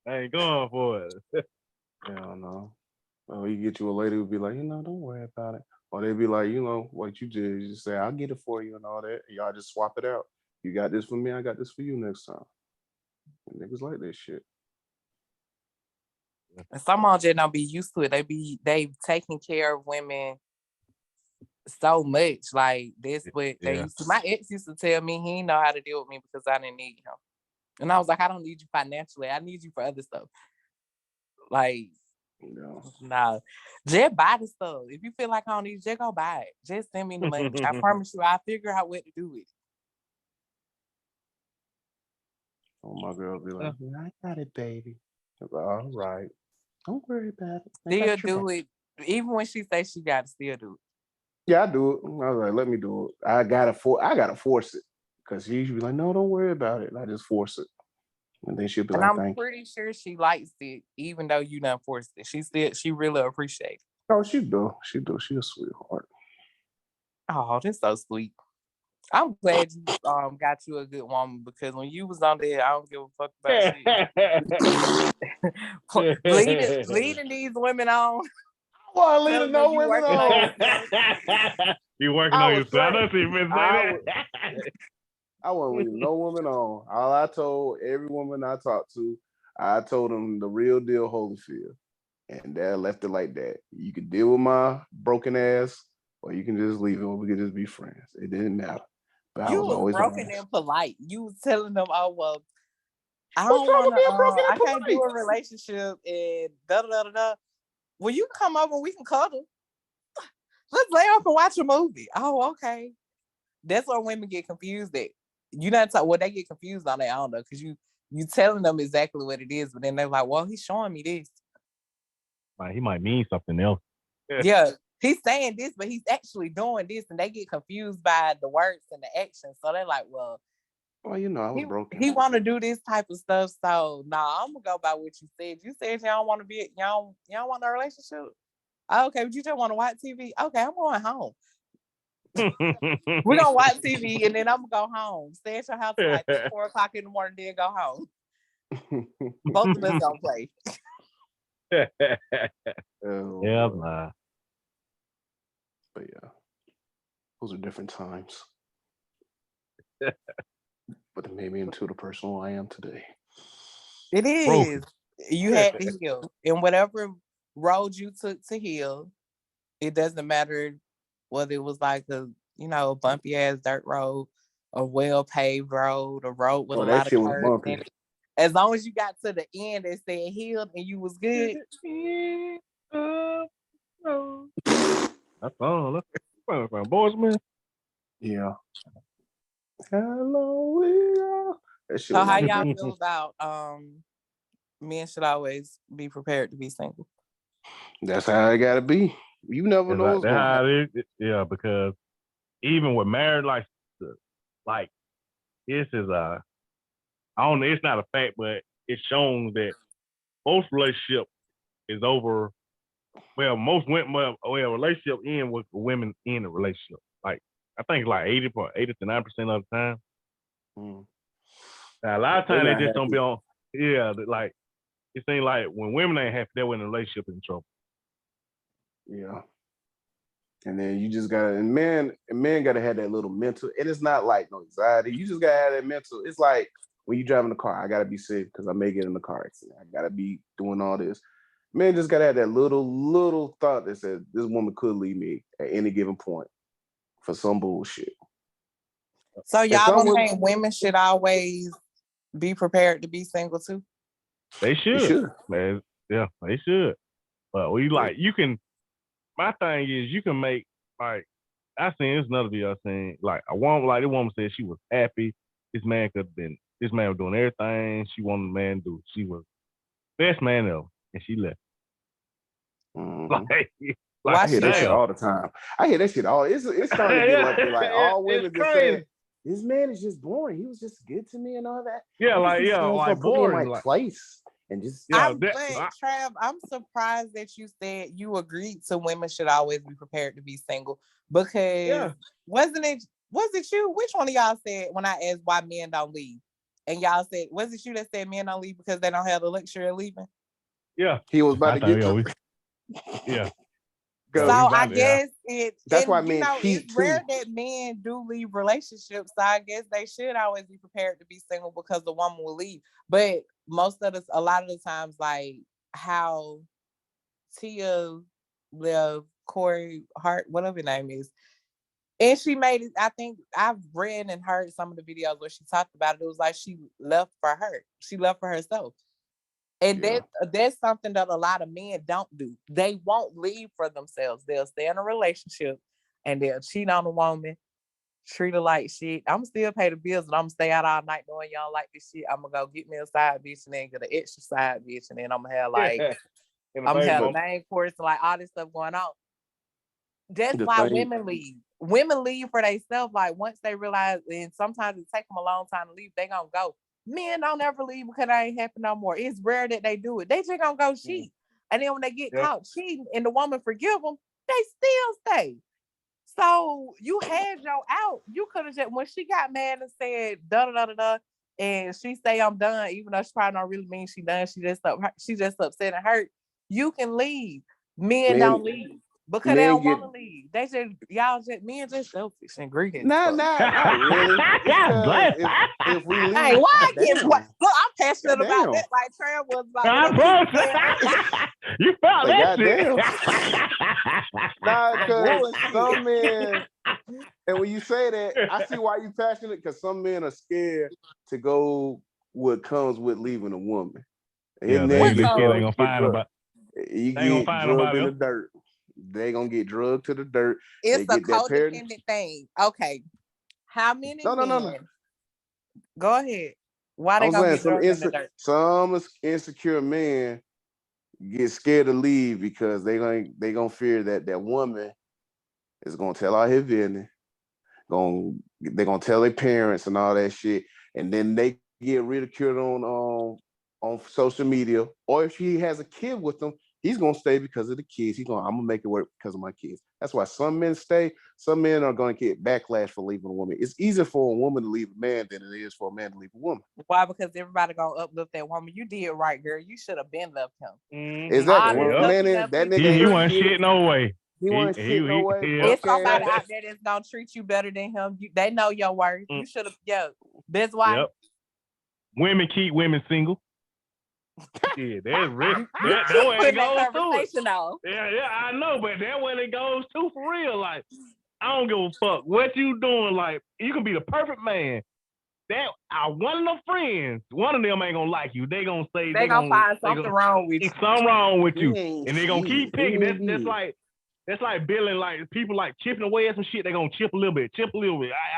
I ain't going for it. Hell no. Oh, you get you a lady who be like, don't worry about it. Or they be like, what you did, you just say, I'll get it for you and all that. And y'all just swap it out. You got this for me, I got this for you next time. And niggas like that shit. And some of them just don't be used to it. They taking care of women so much. Like this what they used to. My ex used to tell me he didn't know how to deal with me because I didn't need him. And I was like, I don't need you financially. I need you for other stuff. Like, no. Just buy the stuff. If you feel like I don't need it, just go buy it. Just send me the money. I promise you, I'll figure out what to do with it. Oh, my girl be like, I got it, baby. I'm like, all right. Don't worry about it. Still do it. Even when she says she got to still do it. Yeah, I do it. I was like, let me do it. I gotta force it. Because she usually be like, no, don't worry about it. And I just force it. And then she'll be like, I'm pretty sure she likes it, even though you done forced it. She really appreciates it. Oh, she do. She a sweetheart. Oh, that's so sweet. I'm glad you got you a good woman because when you was on there, I don't give a fuck about shit. leading these women on. Well, leading no women on. You working on yourself. I know you've been saying that. I wasn't leaving no woman on. All I told every woman I talked to, I told them the real deal, Holyfield. And Dad left it like that. You can deal with my broken ass, or you can just leave it, or we could just be friends. It didn't matter. But you was broken and polite. You was telling them, oh, well, I don't want to, I can't do a relationship and da-da-da-da-da. Well, you can come over and we can cuddle. Let's lay off and watch a movie. Oh, okay. That's where women get confused at. You not talk. Well, they get confused on their own though, because you telling them exactly what it is, but then they're like, "Well, he's showing me this." He might mean something else. Yeah, he's saying this, but he's actually doing this, and they get confused by the words and the action. So they're like, "Well, I was broken. He want to do this type of stuff, so I'm gonna go by what you said. You said you don't want to be, y'all want a relationship. Okay, but you just want to watch TV. Okay, I'm going home. We're gonna watch TV and then I'm gonna go home. Stay at your house till like 4 o'clock in the morning, then go home. Both of us gonna play. Yeah, nah. But yeah, those are different times. But it made me into the person I am today. It is. Broken. You had to heal. And whatever road you took to heal, it doesn't matter whether it was like a bumpy ass dirt road, a well paved road, a road with a lot of curves in it. As long as you got to the end and said healed and you was good. That's all. That's boys, man. Yeah. Hello. So how y'all feel about men should always be prepared to be single? That's how it gotta be. You never know what's going to happen. Yeah, because even with married life, like this is I don't know, it's not a fact, but it's shown that most relationship is over. Well, most women, relationship end with women in a relationship. Like I think like 80 to 9% of the time. Now, a lot of times they just don't be on. Yeah, like it seems like when women ain't happy, they're in a relationship in trouble. Yeah. And then you just gotta, and men gotta have that little mental, and it's not like no anxiety. You just gotta have that mental. It's like when you drive in the car, I gotta be safe because I may get in the car accident. I gotta be doing all this. Men just gotta have that little thought that says this woman could leave me at any given point for some bullshit. So y'all don't think women should always be prepared to be single too? They should. Man. Yeah, they should. But you can. My thing is, you can make, like, I seen this another video saying, like, the woman said she was happy. This man was doing everything she wanted the man to do. She was best man ever, and she left. Mm-hmm. Like, Like, I hear that shit all the time. I hear that shit all. It's starting to get like all women just saying, this man is just boring. He was just good to me and all that. Yeah, like put me in boring, my place and just. Trav, I'm surprised that you said you agreed to women should always be prepared to be single because wasn't it you? Which one of y'all said when I asked why men don't leave? And y'all said, was it you that said men don't leave because they don't have the luxury of leaving? Yeah. He was about to get to yeah. So I guess that's why men cheat it's too. rare that men do leave relationships. So I guess they should always be prepared to be single because the woman will leave. But a lot of the times, like how Tia left Corey Hart, whatever her name is, and she made it. I think I've read and heard some of the videos where she talked about it. It was like she left for her. She left for herself. And that's something that a lot of men don't do. They won't leave for themselves. They'll stay in a relationship and they'll cheat on a woman, treat her like shit. I'm still pay the bills, and I'm gonna stay out all night knowing y'all like this shit. I'm gonna go get me a side bitch and then get an extra side bitch, and then I'm gonna have a main course and like all this stuff going on. That's why women leave. Women leave for themselves. Like once they realize, and sometimes it takes them a long time to leave, they gonna go. Men don't ever leave because they ain't happy no more. It's rare that they do it. They just gonna go cheat. And then when they get caught cheating and the woman forgive them, they still stay. So you had your out. You could have just, when she got mad and said da, and she say I'm done, even though she probably don't really mean she done. She just upset and hurt. You can leave. Men don't leave. Because they don't want to leave. They just, men just selfish and greedy. Not really. if we leave. Hey, why I get what? Look, I'm passionate about that. Like Trav was about. You felt that shit. Nah, because some men, and when you say that, I see why you passionate. Because some men are scared to go what comes with leaving a woman. Yeah, they gonna find about. You get drugged in the dirt. They gonna get drugged to the dirt. It's a codependent thing. Okay. How many men? No. Go ahead. Why they gonna get drugged in the dirt? Some insecure men get scared to leave because they gonna fear that woman is gonna tell all his business. They're gonna tell their parents and all that shit, and then they get ridiculed on social media. Or if she has a kid with them, he's gonna stay because of the kids. I'm gonna make it work because of my kids. That's why some men stay. Some men are gonna get backlash for leaving a woman. It's easier for a woman to leave a man than it is for a man to leave a woman. Why? Because everybody gonna uplift that woman. You did right, girl. You should have been left him. Exactly. That nigga he wasn't shit no way. He wasn't shit no way. There's somebody out there that's gonna treat you better than him. They know your worth. You should have. Yeah, that's why. Yep. Women keep women single. Yeah, that's real. That way it goes too. Yeah, I know, but that way it goes too for real. Like, I don't give a fuck what you doing. Like, you can be the perfect man. That one of them friends, one of them ain't gonna like you. They gonna say they gonna find something wrong with you. Something wrong with you, and they gonna keep picking. That's like building, like people like chipping away at some shit. They gonna chip a little bit.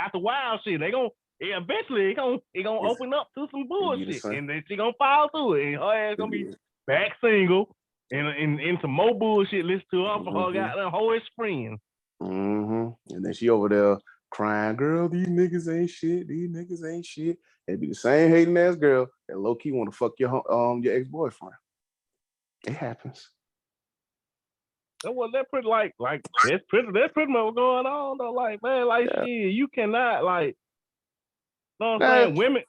After wild shit, they gonna. Yeah, eventually it gonna open up to some bullshit, and then she gonna fall through it, and her ass gonna be back single, and some more bullshit. Listen to her for her goddamn whole friends. And then she over there crying, girl, these niggas ain't shit. These niggas ain't shit. They be the same hating ass girl that low key want to fuck your ex-boyfriend. It happens. That's pretty that's pretty much what's going on though. Like, man, shit, you cannot like. You know what I'm saying?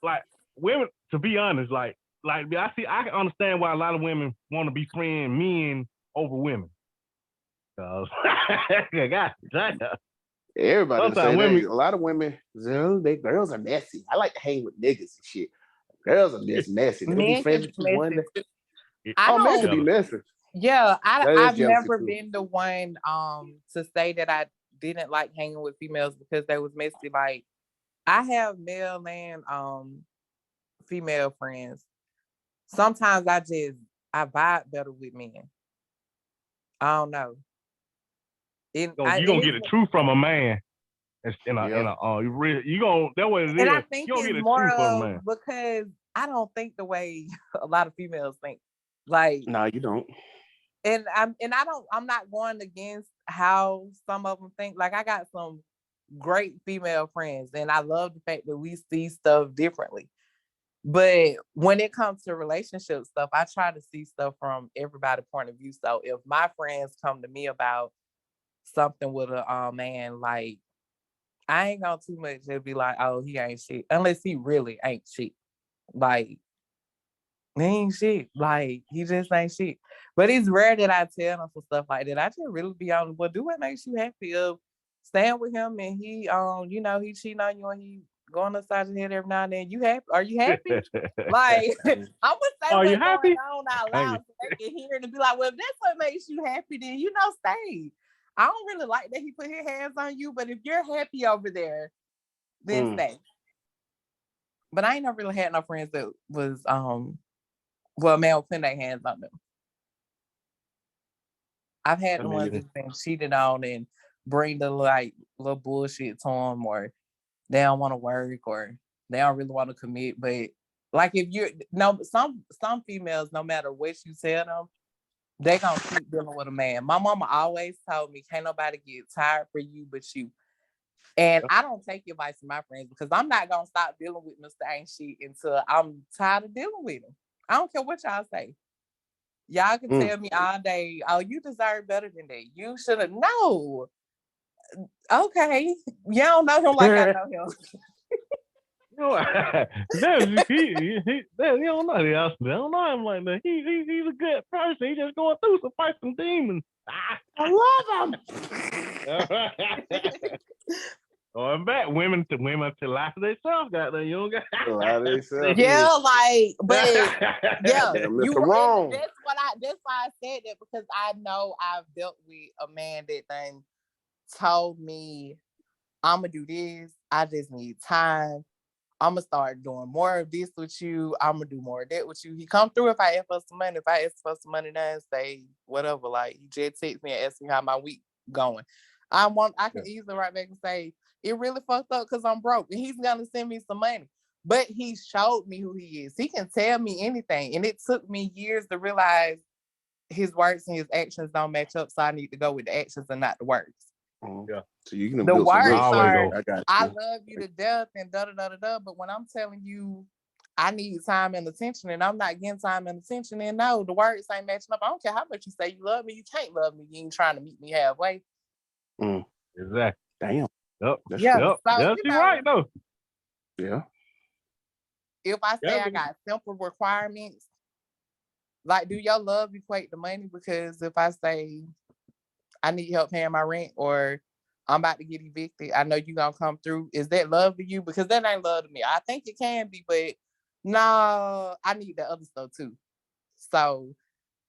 Women, to be honest, I can understand why a lot of women want to be friend men over women. God damn. Everybody say women, a lot of women, girls are messy. I like to hang with niggas and shit. Girls are just messy. They'll be friends with you one day. Men can be messy. Yeah, I've never been the one to say that I didn't like hanging with females because they was messy. Like, I have male and female friends. Sometimes I vibe better with men. I don't know. You're gonna get the truth from a man. You gonna that way it is. And I think it's more of because I don't think the way a lot of females think. Like, no, you don't. I'm not going against how some of them think. Like I got some great female friends, and I love the fact that we see stuff differently. But when it comes to relationship stuff, I try to see stuff from everybody's point of view. So if my friends come to me about something with a man, like I ain't gonna too much to be like, oh, he ain't shit, unless he really ain't shit. Like he ain't shit. Like he just ain't shit. But it's rare that I tell them for stuff like that. I just really be on, well, do what makes you happy of staying with him and he he cheating on you and he going upside his head every now and then. You happy? Are you happy? Like I'm gonna say Are you what's happy? going on out loud so they can hear it and be like, well, if that's what makes you happy, then stay. I don't really like that he put his hands on you, but if you're happy over there, then stay. But I ain't never really had no friends that was man will put their hands on them. I've had the ones that's been cheated on and bring the little bullshit to them, or they don't want to work, or they don't really want to commit. But like if you're some females, no matter what you tell them, they gonna keep dealing with a man. My mama always told me, can't nobody get tired for you but you. And I don't take advice from my friends because I'm not gonna stop dealing with Mr. Ain't Shit until I'm tired of dealing with him. I don't care what y'all say. Y'all can tell me all day, oh, you deserve better than that. You should have. No. Okay. You don't know him like I know him. You don't know the else. I don't know him like that. He's a good person. He's just going through some fighting demons. I love him. Going back, women to lie to themselves. Got that? You don't got lie to themselves. Yeah, like, but yeah, you wrong. That's why I said that, because I know I've dealt with a man that then told me, I'm gonna do this. I just need time. I'm gonna start doing more of this with you. I'm gonna do more of that with you. He come through if I ask for some money. If I ask for some money now, say whatever. Like he just text me and ask me how my week going. I can easily write back and say it really fucked up because I'm broke, and he's gonna send me some money. But he showed me who he is. He can tell me anything, and it took me years to realize his words and his actions don't match up. So I need to go with the actions and not the words. Yeah. So you can the build words some are, I I love you to death and da da da da da. But when I'm telling you I need time and attention and I'm not getting time and attention, then no, the words ain't matching up. I don't care how much you say you love me, you can't love me. You ain't trying to meet me halfway. Exactly. Damn. Yep. That's yeah. true. So, yes, you're right though. Yeah. If I say I got simple requirements, like, do your love equate to money? Because if I say I need help paying my rent or I'm about to get evicted, I know you gonna come through. Is that love to you? Because that ain't love to me. I think it can be, but no, I need the other stuff too. So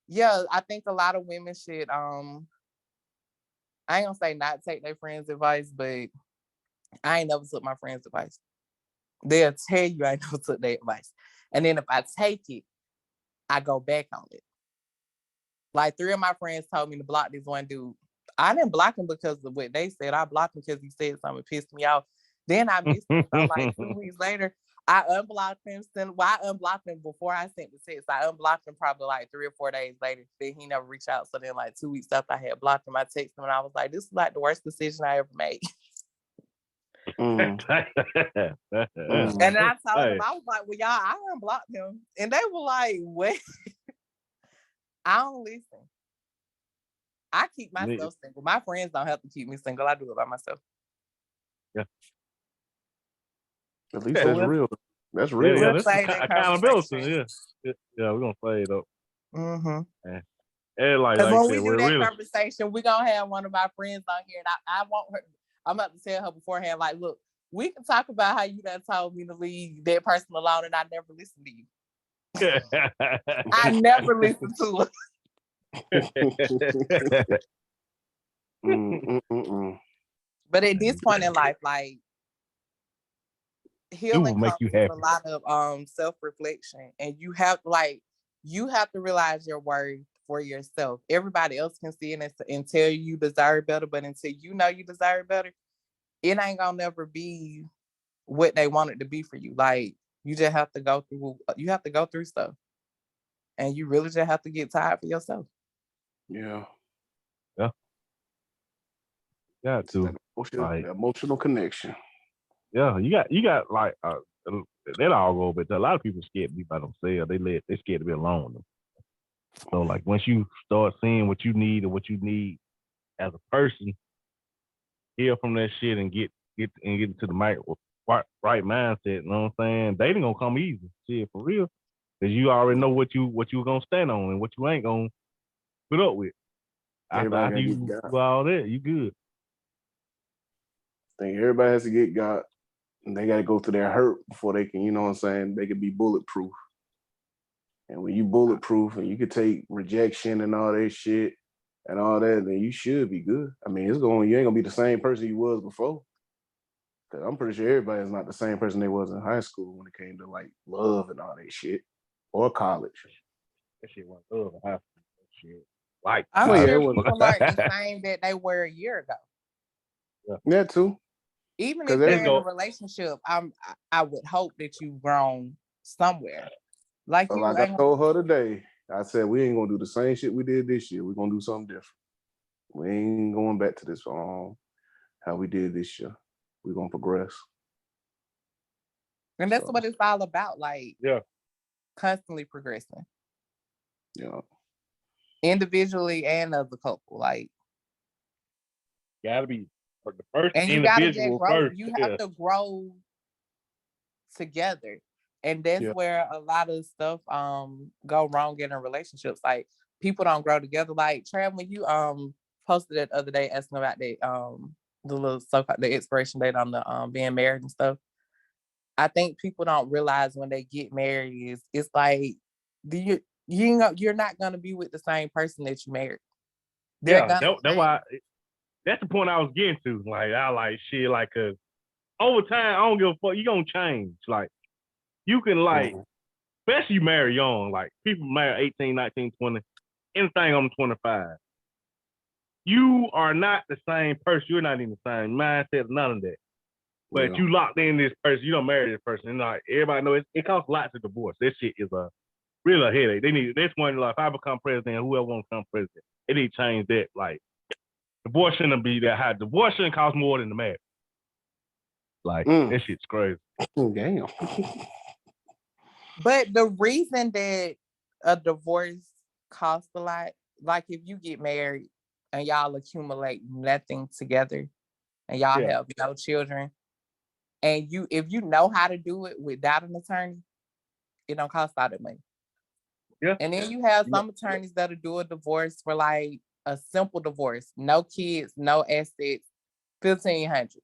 yeah, I think a lot of women should I ain't gonna say not take their friends' advice, but I ain't never took my friends' advice. They'll tell you I never took their advice. And then if I take it, I go back on it. Like 3 of my friends told me to block this one dude. I didn't block him because of what they said. I blocked him because he said something that pissed me off. Then I missed him. So like 2 weeks later, I unblocked him. I unblocked him before I sent the text. I unblocked him probably like 3 or 4 days later. Then he never reached out. So then like 2 weeks after I had blocked him, I texted him and I was like, this is like the worst decision I ever made. And I told him, I was like, well, y'all, I unblocked him. And they were like, what? I don't listen. I keep myself single. My friends don't have to keep me single. I do it by myself. Yeah. At least that's real. That's real. Yeah, this is accountability. Yeah, we're gonna say it up. Mm-hmm. And like when we said, do that conversation, we're gonna have one of our friends on here, and I want her. I'm about to tell her beforehand, like, look, we can talk about how you done told me to leave that person alone, and I never listened to you. I never listened to it. But at this point in life, like, healing comes with a lot of self-reflection, and you have to realize your worth for yourself. Everybody else can see it and tell you deserve better, but until you know you deserve better, it ain't gonna never be what they want it to be for you. Like, you just have to go through stuff, and you really just have to get tired for yourself. Yeah. Yeah. Got to. That emotional connection. Yeah, you got like that all go, but a lot of people scared to be by themselves. They scared to be alone. So like once you start seeing what you need and what you need as a person, heal from that shit and get into the right mindset. You know what I'm saying? Dating gonna come easy, shit for real, because you already know what you gonna stand on and what you ain't gonna put up with. After you do all that, you good. I think everybody has to get got, and they got to go through their hurt before they can, you know what I'm saying, they can be bulletproof. And when you bulletproof and you can take rejection and all that shit and all that, then you should be good. I mean, you ain't gonna be the same person you was before. Cause I'm pretty sure everybody's not the same person they was in high school when it came to like love and all that shit, or college. That shit was love and high school. Shit. Like, I'm sure people aren't the same that they were a year ago. Yeah, too. Even if you're in a relationship, I would hope that you've grown somewhere. Like I told her today, I said we ain't gonna do the same shit we did this year. We're gonna do something different. We ain't going back to this how we did this year. We're gonna progress. And that's what it's all about, like constantly progressing. Yeah. Individually and as a couple. Like gotta be the first and you individual gotta grow, first. you have to grow together. And that's where a lot of stuff go wrong in a relationships. Like people don't grow together. Like Trav, when you posted it the other day asking about the little so-called the expiration date on the being married and stuff. I think people don't realize when they get married it's like you're not gonna be with the same person that you married. That's why that's the point I was getting to. Like I like shit like cause over time I don't give a fuck, you gonna change. Like you can like especially you marry young, like people marry 18, 19, 20, anything on 25. You are not the same person. You're not even the same mindset, none of that. But you locked in this person, you don't marry this person. And like everybody knows it costs lots of divorce. This shit is a headache. They need this one, like if I become president, whoever wants to become president, they need to change that. Like divorce shouldn't be that high. Divorce shouldn't cost more than the marriage. Like that shit's crazy. Damn. But the reason that a divorce costs a lot, like if you get married and y'all accumulate nothing together and y'all have no children, and if you know how to do it without an attorney, it don't cost a lot of money. Yeah. And then you have some attorneys that'll do a divorce for like a simple divorce, no kids, no assets, $1,500.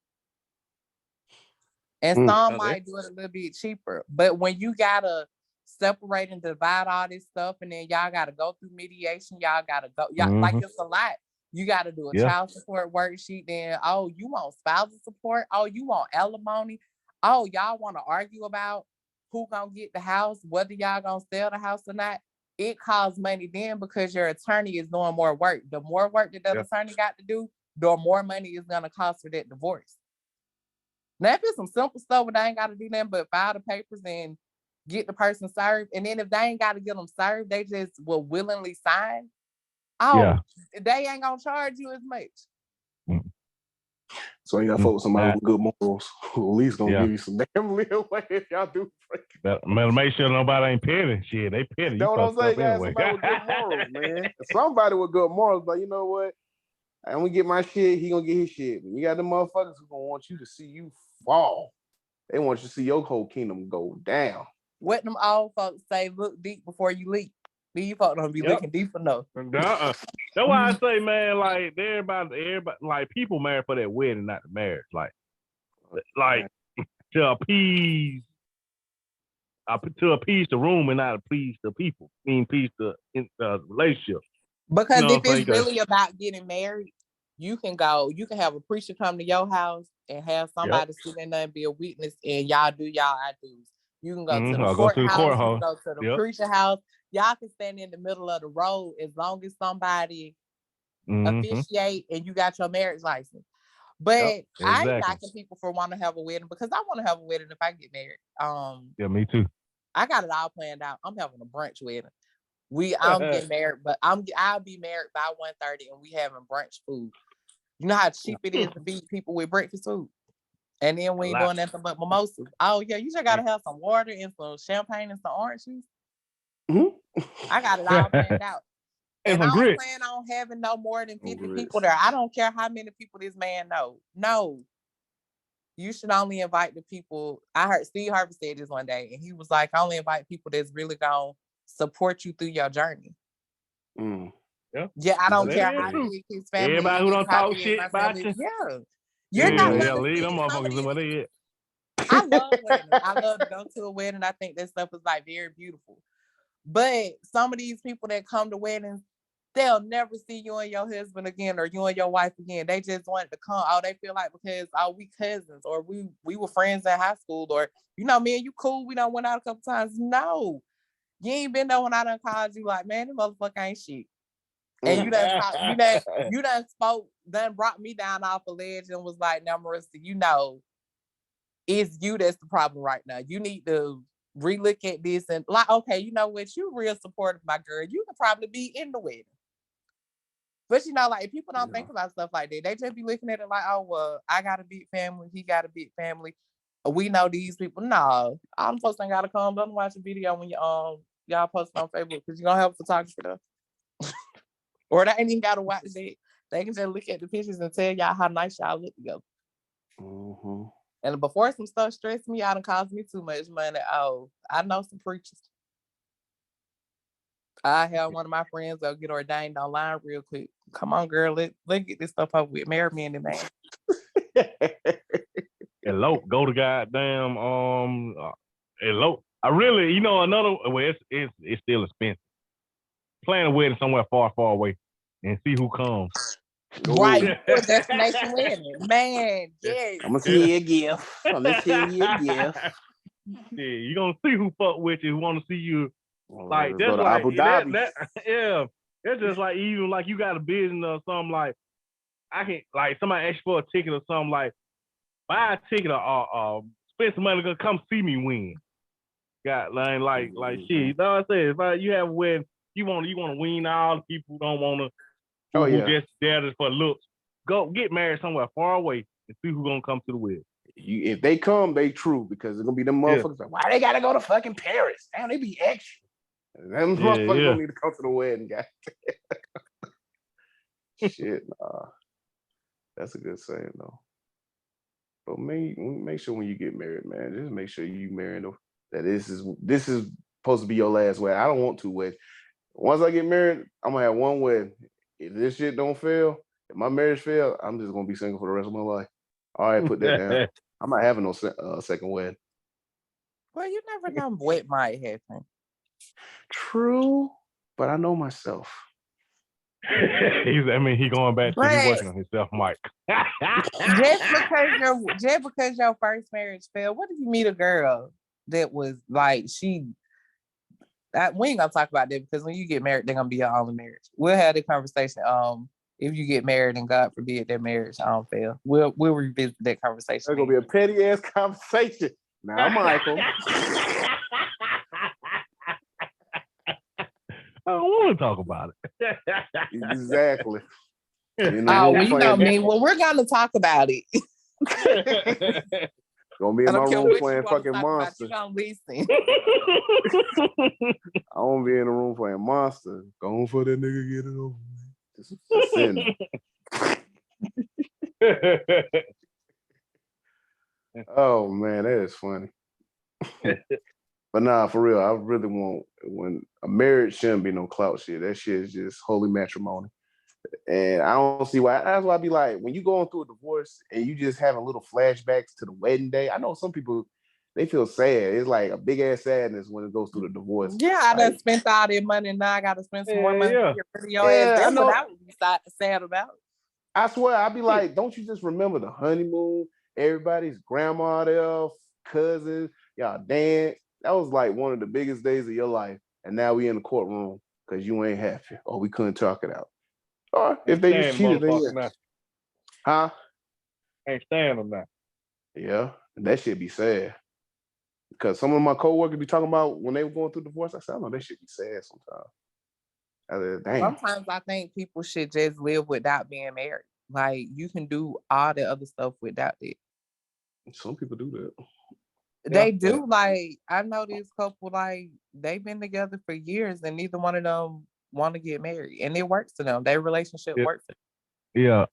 And some might do it a little bit cheaper. But when you gotta separate and divide all this stuff, and then y'all gotta go through mediation, y'all gotta go, like it's a lot. You gotta do a child support worksheet. Then, you want spousal support? You want alimony? Y'all want to argue about who gonna get the house, whether y'all gonna sell the house or not? It costs money then because your attorney is doing more work. The more work that the attorney got to do, the more money is gonna cost for that divorce. Now, if it's some simple stuff where they ain't got to do nothing but file the papers and get the person served, and then if they ain't got to get them served, they just will willingly sign. They ain't gonna charge you as much. So you gotta focus on somebody with good morals who at least gonna give you some damn leeway if y'all do break it. Better make sure nobody ain't petty. Shit, they petty. That's what I'm saying. Anyway. Somebody with good morals, man. Somebody with good morals, but you know what? I'm gonna get my shit, he gonna get his shit. You got the motherfuckers who gonna want you to see you fall. They want you to see your whole kingdom go down. What them old folks say, look deep before you leap. These folks don't be looking deep enough. That's why I say, man, like everybody, like people marry for that wedding, not the marriage. Like to appease the room and not appease the people. Appease the relationship. Because if it's really about getting married, you can have a preacher come to your house and have somebody sit in there and be a witness, and y'all do y'all ideas. You can go to the courthouse, you can go to the preacher house. Y'all can stand in the middle of the road as long as somebody officiate and you got your marriage license. But I ain't knocking people for wanting to have a wedding because I want to have a wedding if I get married. Me too. I got it all planned out. I'm having a brunch wedding. I'm getting married, but I'll be married by 1:30 and we having brunch food. You know how cheap it is to feed people with breakfast food? And then we ain't doing nothing but mimosas. Oh yeah, you just gotta have some water and some champagne and some orange juice. Mm-hmm. I got it all planned out. And I don't plan on having no more than 50 people there. I don't care how many people this man know. No. You should only invite the people. I heard Steve Harvey said this one day, and he was like, I only invite people that's really gonna support you through your journey. Mm. Yeah, I don't care how big his family is. Everybody who don't talk shit about you. Yeah. You're not gonna leave them motherfuckers in what they at. I love weddings. I love to go to a wedding. I think that stuff is like very beautiful. But some of these people that come to weddings, they'll never see you and your husband again or you and your wife again. They just wanted to come. Oh, they feel like because we cousins or we were friends in high school or me and you cool. We done went out a couple times. No, you ain't been there when I done called you like, man, this motherfucker ain't shit. And you done spoke, brought me down off a ledge and was like, now Marissa, it's you that's the problem right now. You need to relook at this and like, okay, you know what? You real supportive, my girl. You could probably be in the wedding. But like people don't think about stuff like that. They just be looking at it like, oh well, I got a big family, he got a big family. We know these people. No, all them folks ain't gotta come. Don't watch a video when y'all post it on Facebook because you're gonna have a photographer though. Or they ain't even gotta watch it. They can just look at the pictures and tell y'all how nice y'all look together. Mm-hmm. And before some stuff stressed me out and cost me too much money, I know some preachers. I had one of my friends go get ordained online real quick. Come on, girl, let's get this stuff over with. Marry me in the name. Elope, go to goddamn elope. I really, another way it's still expensive. Plan a wedding somewhere far, far away and see who comes. Right, for destination wedding, man. Yes, I'm gonna see you a gift. I'm gonna send you a gift. Yeah, you gonna see who fuck with you, who want to see you. Like that's like Abu Dhabi. Yeah, it's just like even like you got a business or something like I can like somebody ask for a ticket or something like buy a ticket or spend some money to come see me win. Got like shit. You know what I'm saying? If you have a wedding, you want to win all the people who don't want to. Who just there just for looks. Go get married somewhere far away and see who's gonna come to the wedding. If they come, they true because it's gonna be them motherfuckers like, why they gotta go to fucking Paris? Damn, they be extra. Them motherfuckers don't need to come to the wedding, guys. Shit, nah. That's a good saying though. But make sure when you get married, man, just make sure you marry them. That this is supposed to be your last wedding. I don't want two weddings. Once I get married, I'm gonna have one wedding. If this shit don't fail, if my marriage fail, I'm just gonna be single for the rest of my life. All right, put that down. I'm not having no second wedding. Well, you never know what might happen. True, but I know myself. He going back to he working on himself, Mike. just because your first marriage failed, what if you meet a girl that was like we ain't gonna talk about that because when you get married, they're gonna be your only marriage. We'll have the conversation. If you get married and God forbid that marriage fail, we'll revisit that conversation. It's gonna be a petty ass conversation. Now, Michael. I don't want to talk about it. Exactly. Me. Well, we're gonna talk about it. Gonna be in my room playing fucking Monster. You gonna listen. I won't be in the room playing Monster. Going for that nigga, get it over. Just send it. Oh man, that is funny. But nah, for real, I really want when a marriage shouldn't be no clout shit. That shit is just holy matrimony. And I don't see why. That's why I be like, when you going through a divorce and you just having little flashbacks to the wedding day. I know some people, they feel sad. It's like a big ass sadness when it goes through the divorce. Yeah, I done spent all that money and now I gotta spend some more money to get rid of your ass. That's what I would be sad about. I swear, I'd be like, don't you just remember the honeymoon? Everybody's grandma there, cousins, y'all dance. That was like one of the biggest days of your life. And now we in the courtroom because you ain't happy or we couldn't talk it out. Or if they just cheated, then huh? Ain't staying them now. Yeah, and that shit be sad. Because some of my coworkers be talking about when they were going through divorce. I said, I know that shit be sad sometimes. Damn. Sometimes I think people should just live without being married. Like you can do all the other stuff without it. Some people do that. They do. Like I know this couple, like they've been together for years, and neither one of them want to get married, and it works for them. Their relationship works. Yeah.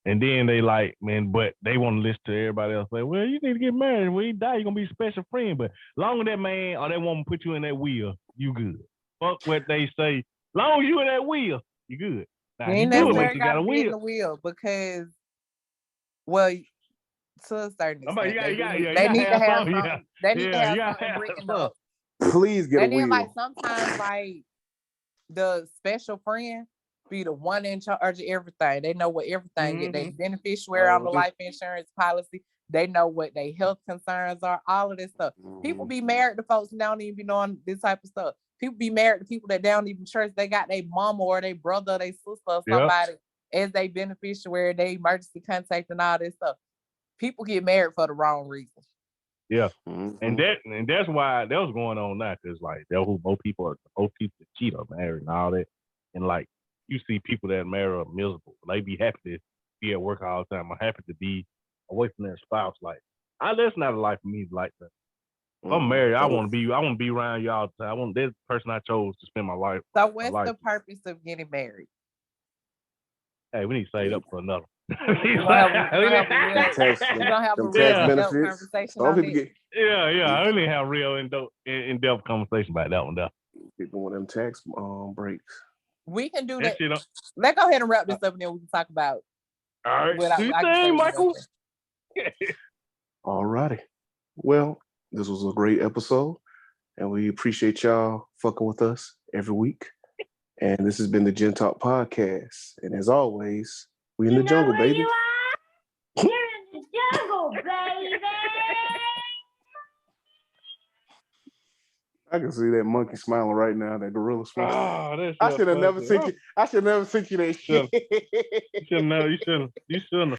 And then they like, man, but they want to listen to everybody else. Like, well, you need to get married. When you die, you're gonna be a special friend. But long as that man or that woman put you in that wheel, you good. Fuck what they say. Long as you in that wheel, you good. Now, You ain't necessarily got to be in the wheel because, well, to a certain extent, they need to have something. They need to have something written up. Please get a wheel. And then, like sometimes, like the special friend be the one in charge of everything. They know what everything get. They beneficiary on the life insurance policy. They know what their health concerns are. All of this stuff. People be married to folks who don't even be knowing this type of stuff. People be married to people that don't even trust. They got their mama or their brother or their sister or somebody as their beneficiary, their emergency contact and all this stuff. People get married for the wrong reason. Yeah. And that's why that was going on now, because like most people that cheat are married and all that. And like you see people that marry are miserable. They be happy to be at work all the time. I'm happy to be away from their spouse. Like, that's not a life for me like that. If I'm married, I want to be around you all the time. I want that person I chose to spend my life. So what's the purpose of getting married? Hey, we need to save up for another. We're gonna have a real in-depth conversation on it. I only have real in-depth conversation about that one though. People want them tax breaks. We can do that. Let's go ahead and wrap this up and then we can talk about. All right. Do you think, Michael? All righty. Well, this was a great episode, and we appreciate y'all fucking with us every week. And this has been the Gen Talk Podcast. And as always, we in the jungle, baby. You are? You're in the jungle, baby. I can see that monkey smiling right now, that gorilla smiling. I should have never sent you. I should never sent you that shit. You shouldn't.